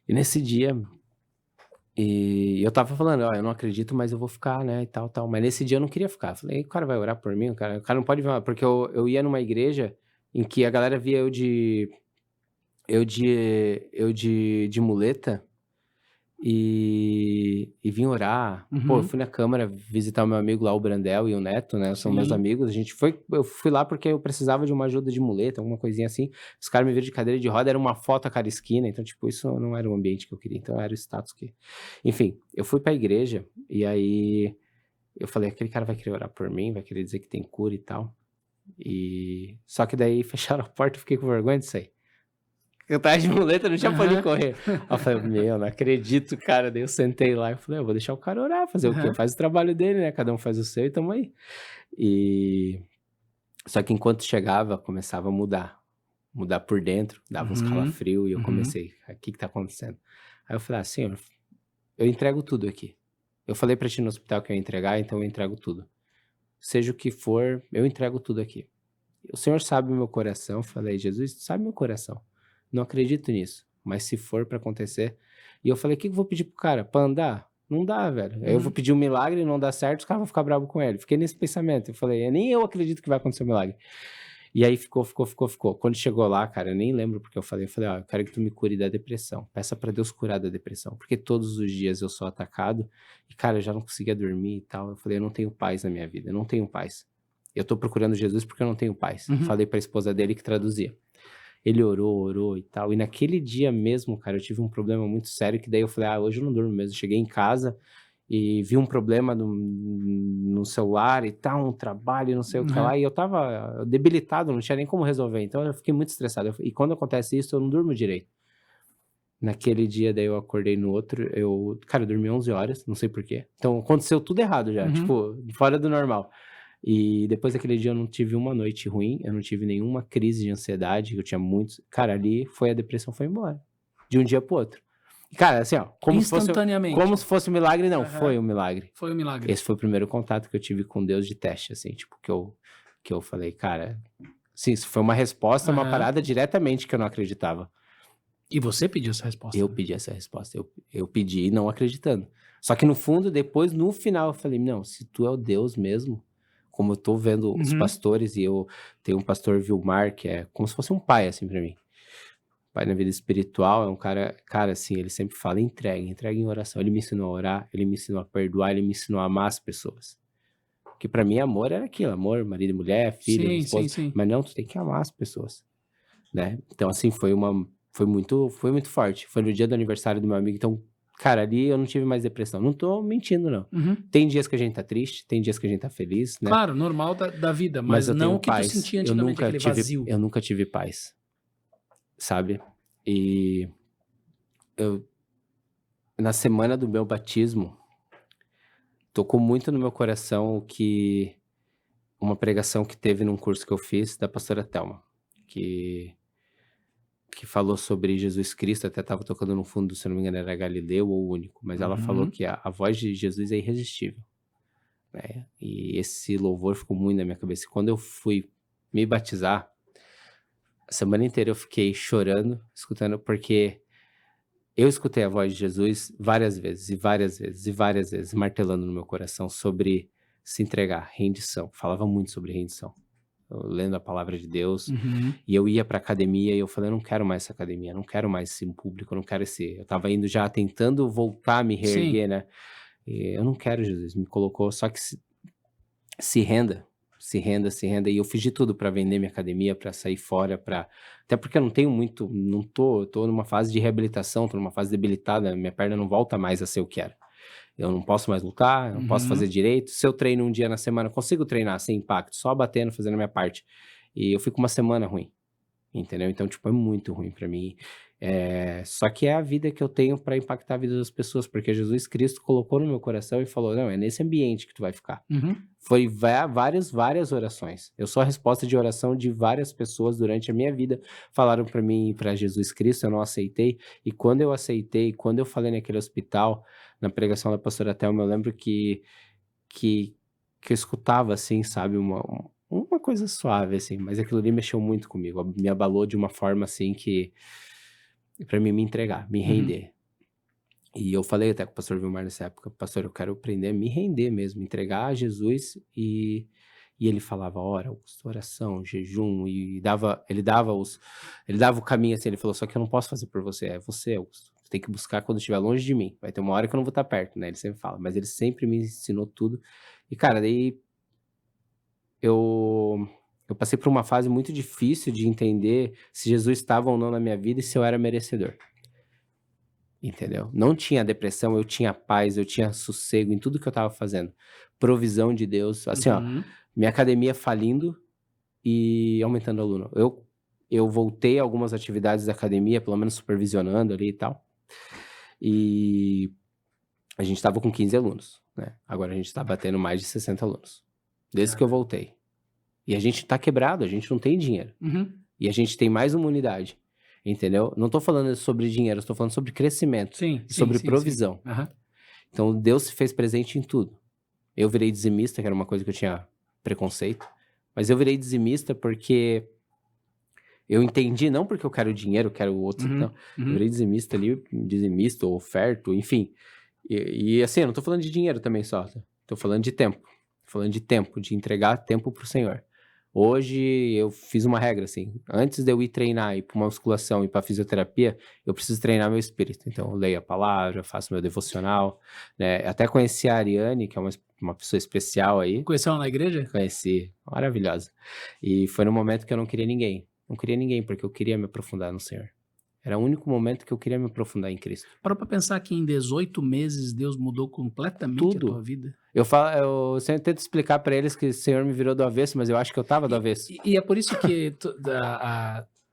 E nesse dia... E eu tava falando, ó, eu não acredito, mas eu vou ficar, né, e tal, tal. Mas nesse dia eu não queria ficar. Eu falei, o cara vai orar por mim? O cara não pode ver, porque eu ia numa igreja em que a galera via eu de muleta e vim orar. Pô, eu Uhum. fui na Câmara visitar o meu amigo lá, o Brandel e o Neto, né, são meus Sim. amigos. Eu fui lá porque eu precisava de uma ajuda de muleta, alguma coisinha assim. Os caras me viram de cadeira de roda, era uma foto a cada esquina, então, tipo, isso não era o ambiente que eu queria, então era o status que... Enfim, eu fui pra igreja e aí eu falei, aquele cara vai querer orar por mim, vai querer dizer que tem cura e tal. Só que daí fecharam a porta e fiquei com vergonha de sair. Eu tava de muleta, não tinha pra onde Aham. correr. Aí eu falei, meu, não acredito, cara. Daí eu sentei lá e falei, eu vou deixar o cara orar, fazer o quê? Aham. Faz o trabalho dele, né? Cada um faz o seu e tamo aí. E... Só que enquanto chegava, começava a mudar. Mudar por dentro, dava uns Uhum. calafrios e eu Uhum. comecei, o que que tá acontecendo? Aí eu falei, ah, senhor, eu entrego tudo aqui. Eu falei pra ti no hospital que eu ia entregar, então eu entrego tudo. Seja o que for, eu entrego tudo aqui. O Senhor sabe o meu coração. Eu falei, Jesus, tu sabe meu coração. Não acredito nisso. Mas se for pra acontecer... E eu falei, o que que eu vou pedir pro cara? Pra andar? Não dá, velho. Aí eu vou Uhum. pedir um milagre e não dá certo, os caras vão ficar bravos com ele. Fiquei nesse pensamento. Eu falei, nem eu acredito que vai acontecer um milagre. E aí ficou. Quando chegou lá, cara, eu nem lembro porque eu falei, ó, eu quero que tu me cure da depressão. Peça pra Deus curar da depressão. Porque todos os dias eu sou atacado e, cara, eu já não conseguia dormir e tal. Eu falei, eu não tenho paz na minha vida, eu não tenho paz. Eu tô procurando Jesus porque eu não tenho paz. Uhum. Falei pra esposa dele que traduzia. Ele orou e tal. E naquele dia mesmo, cara, eu tive um problema muito sério que daí eu falei, ah, hoje eu não durmo mesmo. Cheguei em casa e vi um problema no celular e tal, um trabalho, não sei o que Aham. lá, e eu tava debilitado, não tinha nem como resolver. Então eu fiquei muito estressado. E quando acontece isso, eu não durmo direito. Naquele dia, daí eu acordei no outro, cara, eu dormi 11 horas, não sei por quê. Então aconteceu tudo errado já, Uhum. tipo, fora do normal. E depois daquele dia eu não tive uma noite ruim, eu não tive nenhuma crise de ansiedade, eu tinha muitos. Cara, ali foi a depressão foi embora. De um dia pro outro. E, cara, assim, ó, como Instantaneamente. se fosse um milagre, não, Aham. foi um milagre. Foi um milagre. Esse foi o primeiro contato que eu tive com Deus de teste, assim, tipo, que eu falei, cara, sim, isso foi uma resposta, uma Aham. parada diretamente que eu não acreditava. E você pediu essa resposta, Eu né? pedi essa resposta, eu pedi não acreditando. Só que no fundo, depois, no final, eu falei, não, se tu é o Deus mesmo, como eu tô vendo os Uhum. pastores, e eu tenho um pastor Vilmar, que é como se fosse um pai, assim, pra mim. Pai na vida espiritual, é um cara, assim, ele sempre fala, entrega em oração. Ele me ensinou a orar, ele me ensinou a perdoar, ele me ensinou a amar as pessoas. Porque pra mim, amor era aquilo, amor, marido e mulher, filho, Sim, sim, esposa, sim. mas não, tu tem que amar as pessoas, né? Então, assim, foi muito forte. Foi no dia do aniversário do meu amigo, então, cara, ali eu não tive mais depressão. Não tô mentindo, não. Uhum. Tem dias que a gente tá triste, tem dias que a gente tá feliz, né? Claro, normal da vida, Mas mas eu tenho não o que tu paz. sentia antigamente, aquele vazio. Eu nunca tive paz, sabe? E eu, na semana do meu batismo, tocou muito no meu coração uma pregação que teve num curso que eu fiz da pastora Thelma, que que falou sobre Jesus Cristo, até estava tocando no fundo, se eu não me engano era Galileu ou Único, mas ela falou Uhum. que a voz de Jesus é irresistível, né, e esse louvor ficou muito na minha cabeça. E quando eu fui me batizar, a semana inteira eu fiquei chorando, escutando, porque eu escutei a voz de Jesus várias vezes, e várias vezes, e várias vezes, martelando no meu coração sobre se entregar, rendição. Falava muito sobre rendição. Eu lendo a palavra de Deus, Uhum. e eu ia pra academia e eu falei: "Eu não quero mais essa academia, não quero mais esse público, eu não quero esse..." Eu estava indo já tentando voltar a me Sim. reerguer, né. E eu não quero, Jesus, me colocou, só que se renda, se renda, se renda. E eu fiz de tudo pra vender minha academia, pra sair fora, pra até porque eu não tenho muito, não tô numa fase de reabilitação, tô numa fase debilitada, minha perna não volta mais a ser o que era. Eu não posso mais lutar, eu não posso fazer Uhum. direito. Se eu treino um dia na semana, eu consigo treinar sem impacto, só batendo, fazendo a minha parte. E eu fico uma semana ruim. entendeu? Então, tipo, é muito ruim pra mim. Só que é a vida que eu tenho pra impactar a vida das pessoas, porque Jesus Cristo colocou no meu coração e falou: não, é nesse ambiente que tu vai ficar. Uhum. Foi várias orações. Eu sou a resposta de oração de várias pessoas durante a minha vida. Falaram pra mim ir pra Jesus Cristo, eu não aceitei. E quando eu aceitei, quando eu falei naquele hospital, na pregação da pastora Thelma, eu lembro que, que eu escutava, assim, sabe, uma coisa suave, assim, mas aquilo ali mexeu muito comigo, me abalou de uma forma, assim, que pra mim me entregar, me Uhum. render. E eu falei até com o pastor Vilmar nessa época: pastor, eu quero aprender a me render mesmo, entregar a Jesus. E ele falava: ora, Augusto, oração, jejum, e ele dava o caminho, assim, ele falou: só que eu não posso fazer por você, é você, Augusto. Você tem que buscar quando estiver longe de mim. Vai ter uma hora que eu não vou estar perto, né? Ele sempre fala, mas ele sempre me ensinou tudo. E, cara, daí eu, eu passei por uma fase muito difícil de entender se Jesus estava ou não na minha vida e se eu era merecedor. Entendeu? Não tinha depressão, eu tinha paz, eu tinha sossego em tudo que eu estava fazendo. Provisão de Deus, assim, ó, Uhum. minha academia falindo e aumentando aluno. Eu voltei a algumas atividades da academia, pelo menos supervisionando ali e tal. E a gente estava com 15 alunos, né? Agora a gente está batendo mais de 60 alunos. Desde que eu voltei. E a gente tá quebrado, a gente não tem dinheiro. Uhum. E a gente tem mais uma unidade, entendeu? Não tô falando sobre dinheiro, estou falando sobre crescimento Sim, e sim, sobre sim, sim. provisão. Aham. Então Deus se fez presente em tudo. Eu virei dizimista, que era uma coisa que eu tinha preconceito, mas eu virei dizimista porque eu entendi, não porque eu quero dinheiro, eu quero o outro, Uhum. não. Eu Uhum. virei dizimista ali, dizimista ou oferto, enfim. E assim, eu não tô falando de dinheiro também só, tá? Tô falando de tempo. Tô falando de tempo, de entregar tempo pro Senhor. Hoje eu fiz uma regra, assim, antes de eu ir treinar, ir pra uma musculação, ir pra fisioterapia, eu preciso treinar meu espírito. Então eu leio a palavra, faço meu devocional, né? Até conheci a Ariane, que é uma pessoa especial aí. Conheceu ela na igreja? Conheci, maravilhosa. E foi no momento que eu não queria ninguém. Não queria ninguém, porque eu queria me aprofundar no Senhor. Era o único momento que eu queria me aprofundar em Cristo. Parou pra pensar que em 18 meses Deus mudou completamente a tua Tudo. vida? Eu sempre tento explicar pra eles que o Senhor me virou do avesso, mas eu acho que eu tava do avesso. E é por isso que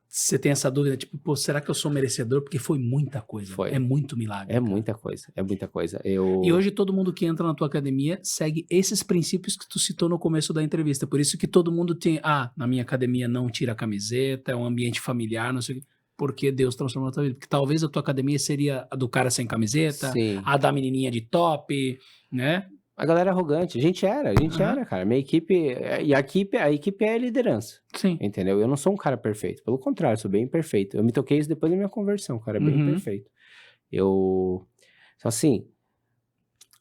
você tem essa dúvida, tipo, pô, será que eu sou merecedor? Porque foi muita coisa, é Foi. muito milagre, É cara. muita coisa, é muita coisa. E hoje todo mundo que entra na tua academia segue esses princípios que tu citou no começo da entrevista. Por isso que todo mundo tem, na minha academia não tira a camiseta, é um ambiente familiar, não sei o quê. Porque Deus transformou a tua vida. Porque talvez a tua academia seria a do cara sem camiseta, Sim. a da menininha de top, né? A galera arrogante. A gente Aham. era, cara. Minha equipe. E a equipe é a liderança. Sim. Entendeu? Eu não sou um cara perfeito. Pelo contrário, sou bem imperfeito. Eu me toquei isso depois da minha conversão, cara. Bem Uhum. imperfeito. Então, assim,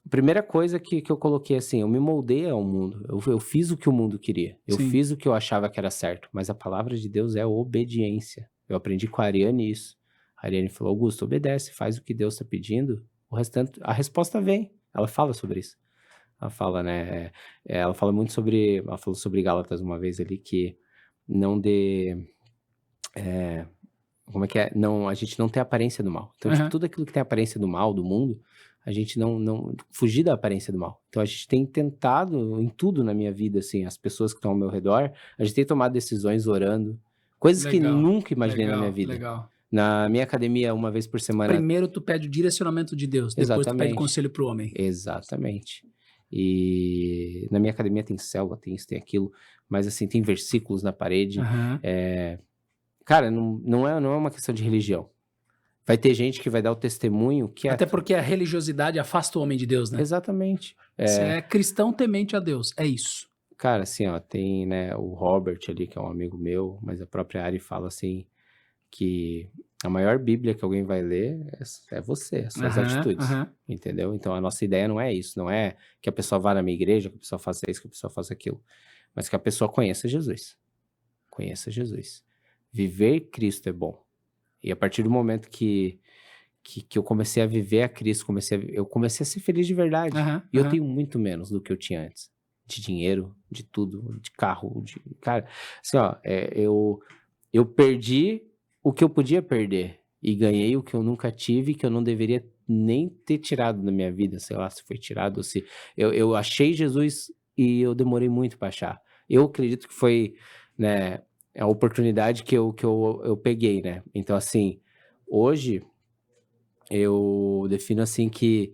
a primeira coisa que eu coloquei assim, eu me moldei ao mundo. Eu fiz o que o mundo queria. Eu Sim. fiz o que eu achava que era certo. Mas a palavra de Deus é obediência. Eu aprendi com a Ariane isso. A Ariane falou: Augusto, obedece, faz o que Deus está pedindo. O restante, a resposta vem. Ela fala sobre isso. Ela fala, né? Ela fala muito sobre. Ela falou sobre Gálatas uma vez ali que não dê. Como é que é? Não, a gente não tem aparência do mal. Então, tipo, Aham. tudo aquilo que tem aparência do mal, do mundo, a gente não fugir da aparência do mal. Então, a gente tem tentado em tudo na minha vida, assim, as pessoas que estão ao meu redor, a gente tem tomado decisões orando, coisas que Legal, nunca imaginei na minha legal, vida. legal. Na minha academia, uma vez por semana. Primeiro tu pede o direcionamento de Deus, depois tu pede Exatamente. conselho pro homem. Exatamente. E na minha academia tem célula, tem isso, tem aquilo, mas assim, tem versículos na parede. Aham. Cara, não é uma questão de religião. Vai ter gente que vai dar o testemunho quieto. Até porque a religiosidade afasta o homem de Deus, né? Exatamente. Você é cristão temente a Deus, é isso. Cara, assim, ó, tem, né, o Robert ali, que é um amigo meu, mas a própria Ari fala assim, que a maior bíblia que alguém vai ler é você, as suas atitudes, entendeu? Então a nossa ideia não é isso, não é que a pessoa vá na minha igreja, que a pessoa faça isso, que a pessoa faça aquilo, mas que a pessoa conheça Jesus. Conheça Jesus. Viver Cristo é bom. E a partir do momento que eu comecei a viver a Cristo, eu comecei a ser feliz de verdade. E eu tenho muito menos do que eu tinha antes. De dinheiro, de tudo, de carro, cara, assim, ó, eu perdi o que eu podia perder e ganhei o que eu nunca tive, que eu não deveria nem ter tirado da minha vida, sei lá se foi tirado ou se... Eu achei Jesus e eu demorei muito para achar. Eu acredito que foi, né, é a oportunidade que eu peguei, né? Então, assim, hoje eu defino assim que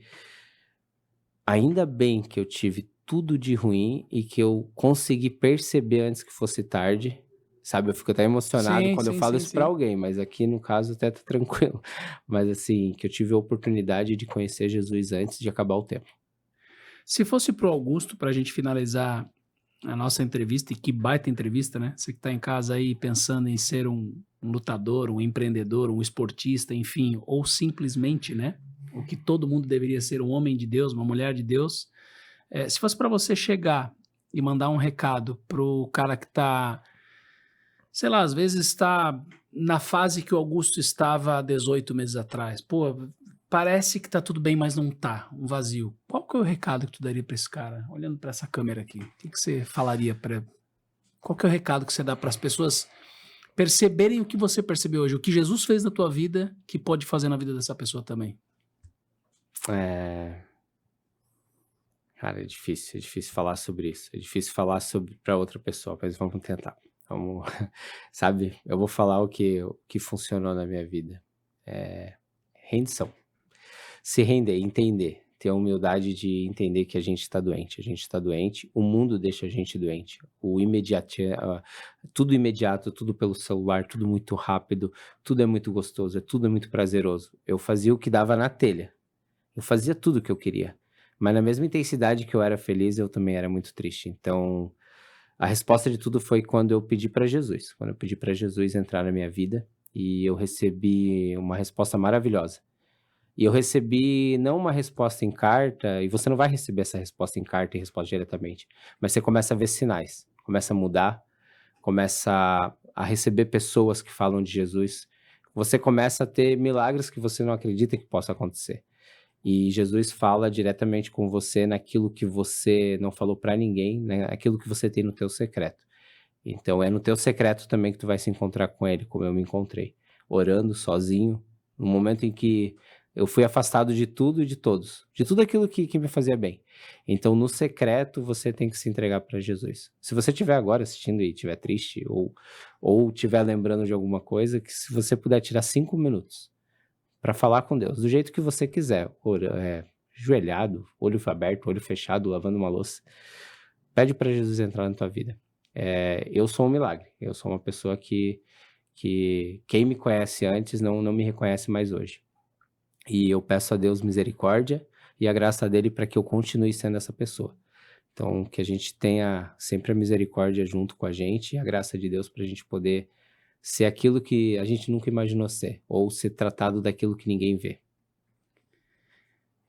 ainda bem que eu tive tudo de ruim e que eu consegui perceber antes que fosse tarde, sabe? Eu fico até emocionado Sim, quando eu sim, falo sim, isso pra sim. alguém, mas aqui no caso até tá tranquilo. Mas assim, que eu tive a oportunidade de conhecer Jesus antes de acabar o tempo. Se fosse pro Augusto, para a gente finalizar a nossa entrevista, e que baita entrevista, né? Você que está em casa aí pensando em ser um lutador, um empreendedor, um esportista, enfim, ou simplesmente, né? O que todo mundo deveria ser, um homem de Deus, uma mulher de Deus. Se fosse para você chegar e mandar um recado pro cara que está, sei lá, às vezes está na fase que o Augusto estava há 18 meses atrás. Pô, parece que tá tudo bem, mas não tá, um vazio. Qual que é o recado que tu daria para esse cara? Olhando para essa câmera aqui, o que que você falaria para... Qual que é o recado que você dá para as pessoas perceberem o que você percebeu hoje, o que Jesus fez na tua vida, que pode fazer na vida dessa pessoa também? É, cara, é difícil falar sobre isso, é difícil falar sobre para outra pessoa, mas vamos tentar. Vamos, sabe? Eu vou falar o que funcionou na minha vida. É, rendição. Se render, entender, ter a humildade de entender que a gente está doente, o mundo deixa a gente doente, tudo imediato, tudo pelo celular, tudo muito rápido, tudo é muito gostoso, tudo é muito prazeroso. Eu fazia o que dava na telha, eu fazia tudo o que eu queria, mas na mesma intensidade que eu era feliz, eu também era muito triste. Então, a resposta de tudo foi quando eu pedi para Jesus, quando eu pedi para Jesus entrar na minha vida, e eu recebi uma resposta maravilhosa. E eu recebi não uma resposta em carta, e você não vai receber essa resposta em carta e resposta diretamente, mas você começa a ver sinais, começa a mudar, começa a receber pessoas que falam de Jesus, você começa a ter milagres que você não acredita que possa acontecer. E Jesus fala diretamente com você naquilo que você não falou para ninguém, né, aquilo que você tem no teu secreto. Então é no teu secreto também que tu vai se encontrar com ele, como eu me encontrei, orando sozinho, no momento em que eu fui afastado de tudo e de todos, de tudo aquilo que me fazia bem. Então no secreto você tem que se entregar para Jesus. Se você estiver agora assistindo e estiver triste ou estiver lembrando de alguma coisa, que se você puder tirar 5 minutos para falar com Deus, do jeito que você quiser, ajoelhado, olho aberto, olho fechado, lavando uma louça, pede para Jesus entrar na tua vida. Eu sou um milagre, eu sou uma pessoa que quem me conhece antes não me reconhece mais hoje. E eu peço a Deus misericórdia e a graça dele para que eu continue sendo essa pessoa. Então, que a gente tenha sempre a misericórdia junto com a gente e a graça de Deus para a gente poder ser aquilo que a gente nunca imaginou ser, ou ser tratado daquilo que ninguém vê.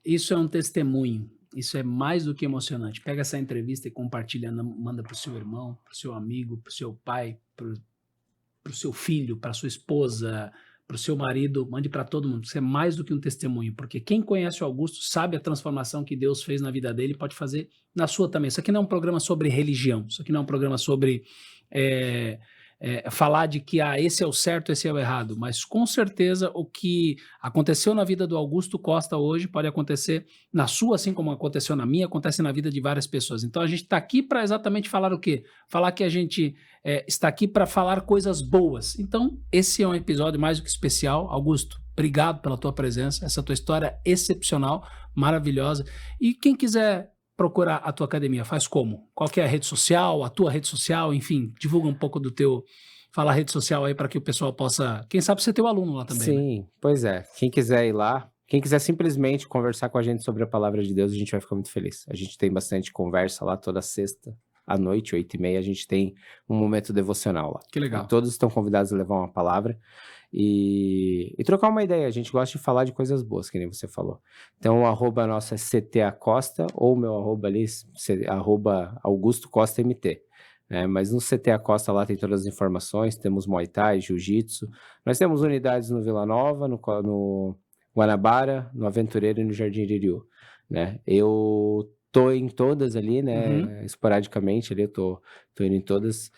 Isso é um testemunho, isso é mais do que emocionante. Pega essa entrevista e compartilha, manda para o seu irmão, para o seu amigo, para o seu pai, para o seu filho, para sua esposa, para o seu marido, mande para todo mundo. Isso é mais do que um testemunho, porque quem conhece o Augusto sabe a transformação que Deus fez na vida dele, pode fazer na sua também. Isso aqui não é um programa sobre religião, isso aqui não é um programa sobre falar de que esse é o certo, esse é o errado, mas com certeza o que aconteceu na vida do Augusto Costa hoje pode acontecer na sua, assim como aconteceu na minha, acontece na vida de várias pessoas. Então a gente está aqui para exatamente falar o quê? Falar que a gente está aqui para falar coisas boas. Então esse é um episódio mais do que especial. Augusto, obrigado pela tua presença, essa tua história excepcional, maravilhosa. E quem quiser procurar a tua academia, faz como? Qual que é a rede social, a tua rede social, enfim, divulga um pouco do teu, fala a rede social aí para que o pessoal possa, quem sabe ser teu aluno lá também, né? Sim, pois é. Quem quiser ir lá, quem quiser simplesmente conversar com a gente sobre a palavra de Deus, a gente vai ficar muito feliz. A gente tem bastante conversa lá toda sexta à noite, 8h30, a gente tem um momento devocional lá. Que E legal. todos estão convidados a levar uma palavra e trocar uma ideia. A gente gosta de falar de coisas boas, que nem você falou. Então, o arroba nosso é CT Acosta, ou o meu arroba ali, arroba Augusto Costa MT. Mas no CT Acosta lá tem todas as informações, temos Muay Thai, Jiu-Jitsu, nós temos unidades no Vila Nova, no Guanabara, no Aventureiro e no Jardim Iririú, né? Eu tô em todas ali, Uhum. né, esporadicamente ali, eu tô indo em todas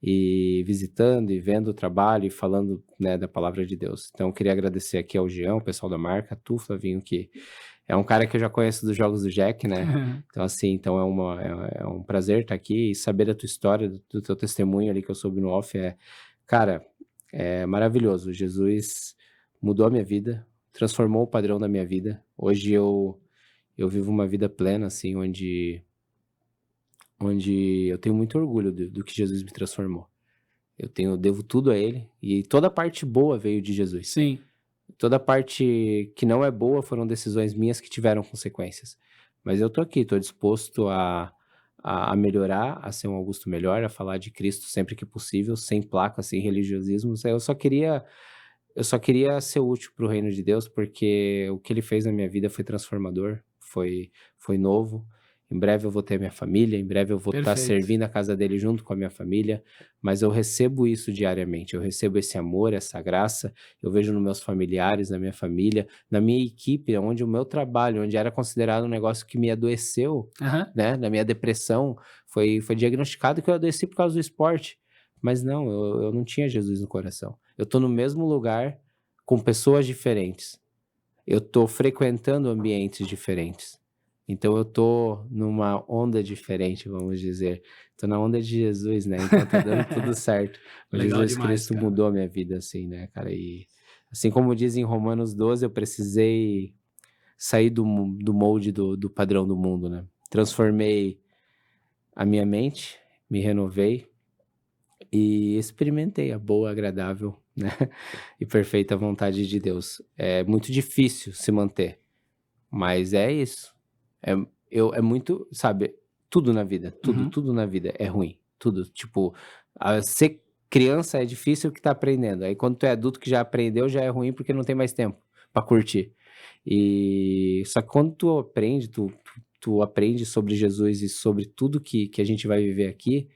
e visitando e vendo o trabalho e falando, né, da palavra de Deus. Então eu queria agradecer aqui ao Jean, o pessoal da marca, a tu, Flavinho, É um cara que eu já conheço dos jogos do Jack, né? Uhum. Então, assim, então é um prazer estar aqui e saber da tua história, do teu testemunho ali que eu soube no off. Cara, é maravilhoso. Jesus mudou a minha vida, transformou o padrão da minha vida. Hoje eu vivo uma vida plena, assim, onde eu tenho muito orgulho do que Jesus me transformou. Devo tudo a ele, e toda a parte boa veio de Jesus. Sim. Toda a parte que não é boa foram decisões minhas que tiveram consequências. Mas eu tô aqui, tô disposto a melhorar, a ser um Augusto melhor, a falar de Cristo sempre que possível, sem placa, sem religiosismos. Eu só queria ser útil para o reino de Deus, porque o que ele fez na minha vida foi transformador, foi novo. Em breve eu vou ter minha família, em breve eu vou estar Perfeito. servindo a casa dele junto com a minha família, mas eu recebo isso diariamente, eu recebo esse amor, essa graça, eu vejo nos meus familiares, na minha família, na minha equipe, onde o meu trabalho, onde era considerado um negócio que me adoeceu, Uhum. né? Na minha depressão, foi diagnosticado que eu adoeci por causa do esporte, mas não, eu não tinha Jesus no coração. Eu tô no mesmo lugar com pessoas diferentes, eu tô frequentando ambientes diferentes. Então eu tô numa onda diferente, vamos dizer. Tô na onda de Jesus, né? Então tá dando tudo certo. O Legal Jesus demais, Cristo cara. mudou a minha vida, assim, né, cara? E assim como diz em Romanos 12, eu precisei sair do molde do padrão do mundo, né? Transformei a minha mente, me renovei e experimentei a boa, agradável, né? E perfeita vontade de Deus. É muito difícil se manter, mas é isso. É muito, sabe, tudo na vida, Uhum. tudo na vida é ruim. Tudo, tipo, ser criança é difícil que tá aprendendo. Aí quando tu é adulto que já aprendeu, já é ruim porque não tem mais tempo pra curtir. E só que quando tu aprende, tu aprende sobre Jesus e sobre tudo que a gente vai viver aqui,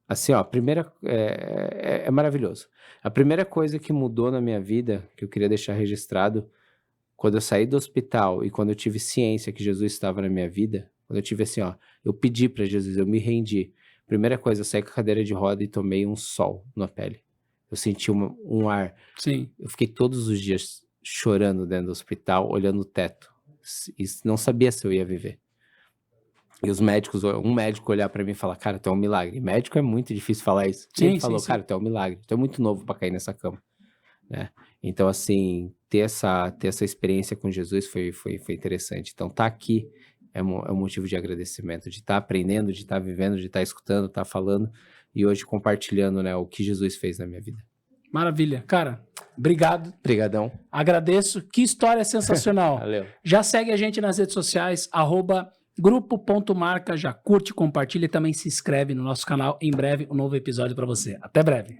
assim, ó, a primeira é maravilhoso. A primeira coisa que mudou na minha vida, que eu queria deixar registrado, quando eu saí do hospital e quando eu tive ciência que Jesus estava na minha vida, quando eu tive assim, ó, eu pedi pra Jesus, eu me rendi. Primeira coisa, eu saí com a cadeira de roda e tomei um sol na pele. Eu senti um ar. Sim. Eu fiquei todos os dias chorando dentro do hospital, olhando o teto. E não sabia se eu ia viver. E os médicos, um médico olhar pra mim e falar, cara, tu é um milagre. Médico é muito difícil falar isso. E ele Sim, sim, falou, sim. cara, tu é um milagre. Tu é muito novo pra cair nessa cama, né? Então, assim, ter essa experiência com Jesus foi interessante. Então, tá aqui é um motivo de agradecimento, de estar aprendendo, de estar vivendo, de estar escutando, estar falando e hoje compartilhando, né, o que Jesus fez na minha vida. Maravilha. Cara, obrigado. Obrigadão. Agradeço. Que história sensacional. Valeu. Já segue a gente nas redes sociais, @grupo.marca, já curte, compartilha e também se inscreve no nosso canal. Em breve, um novo episódio para você. Até breve.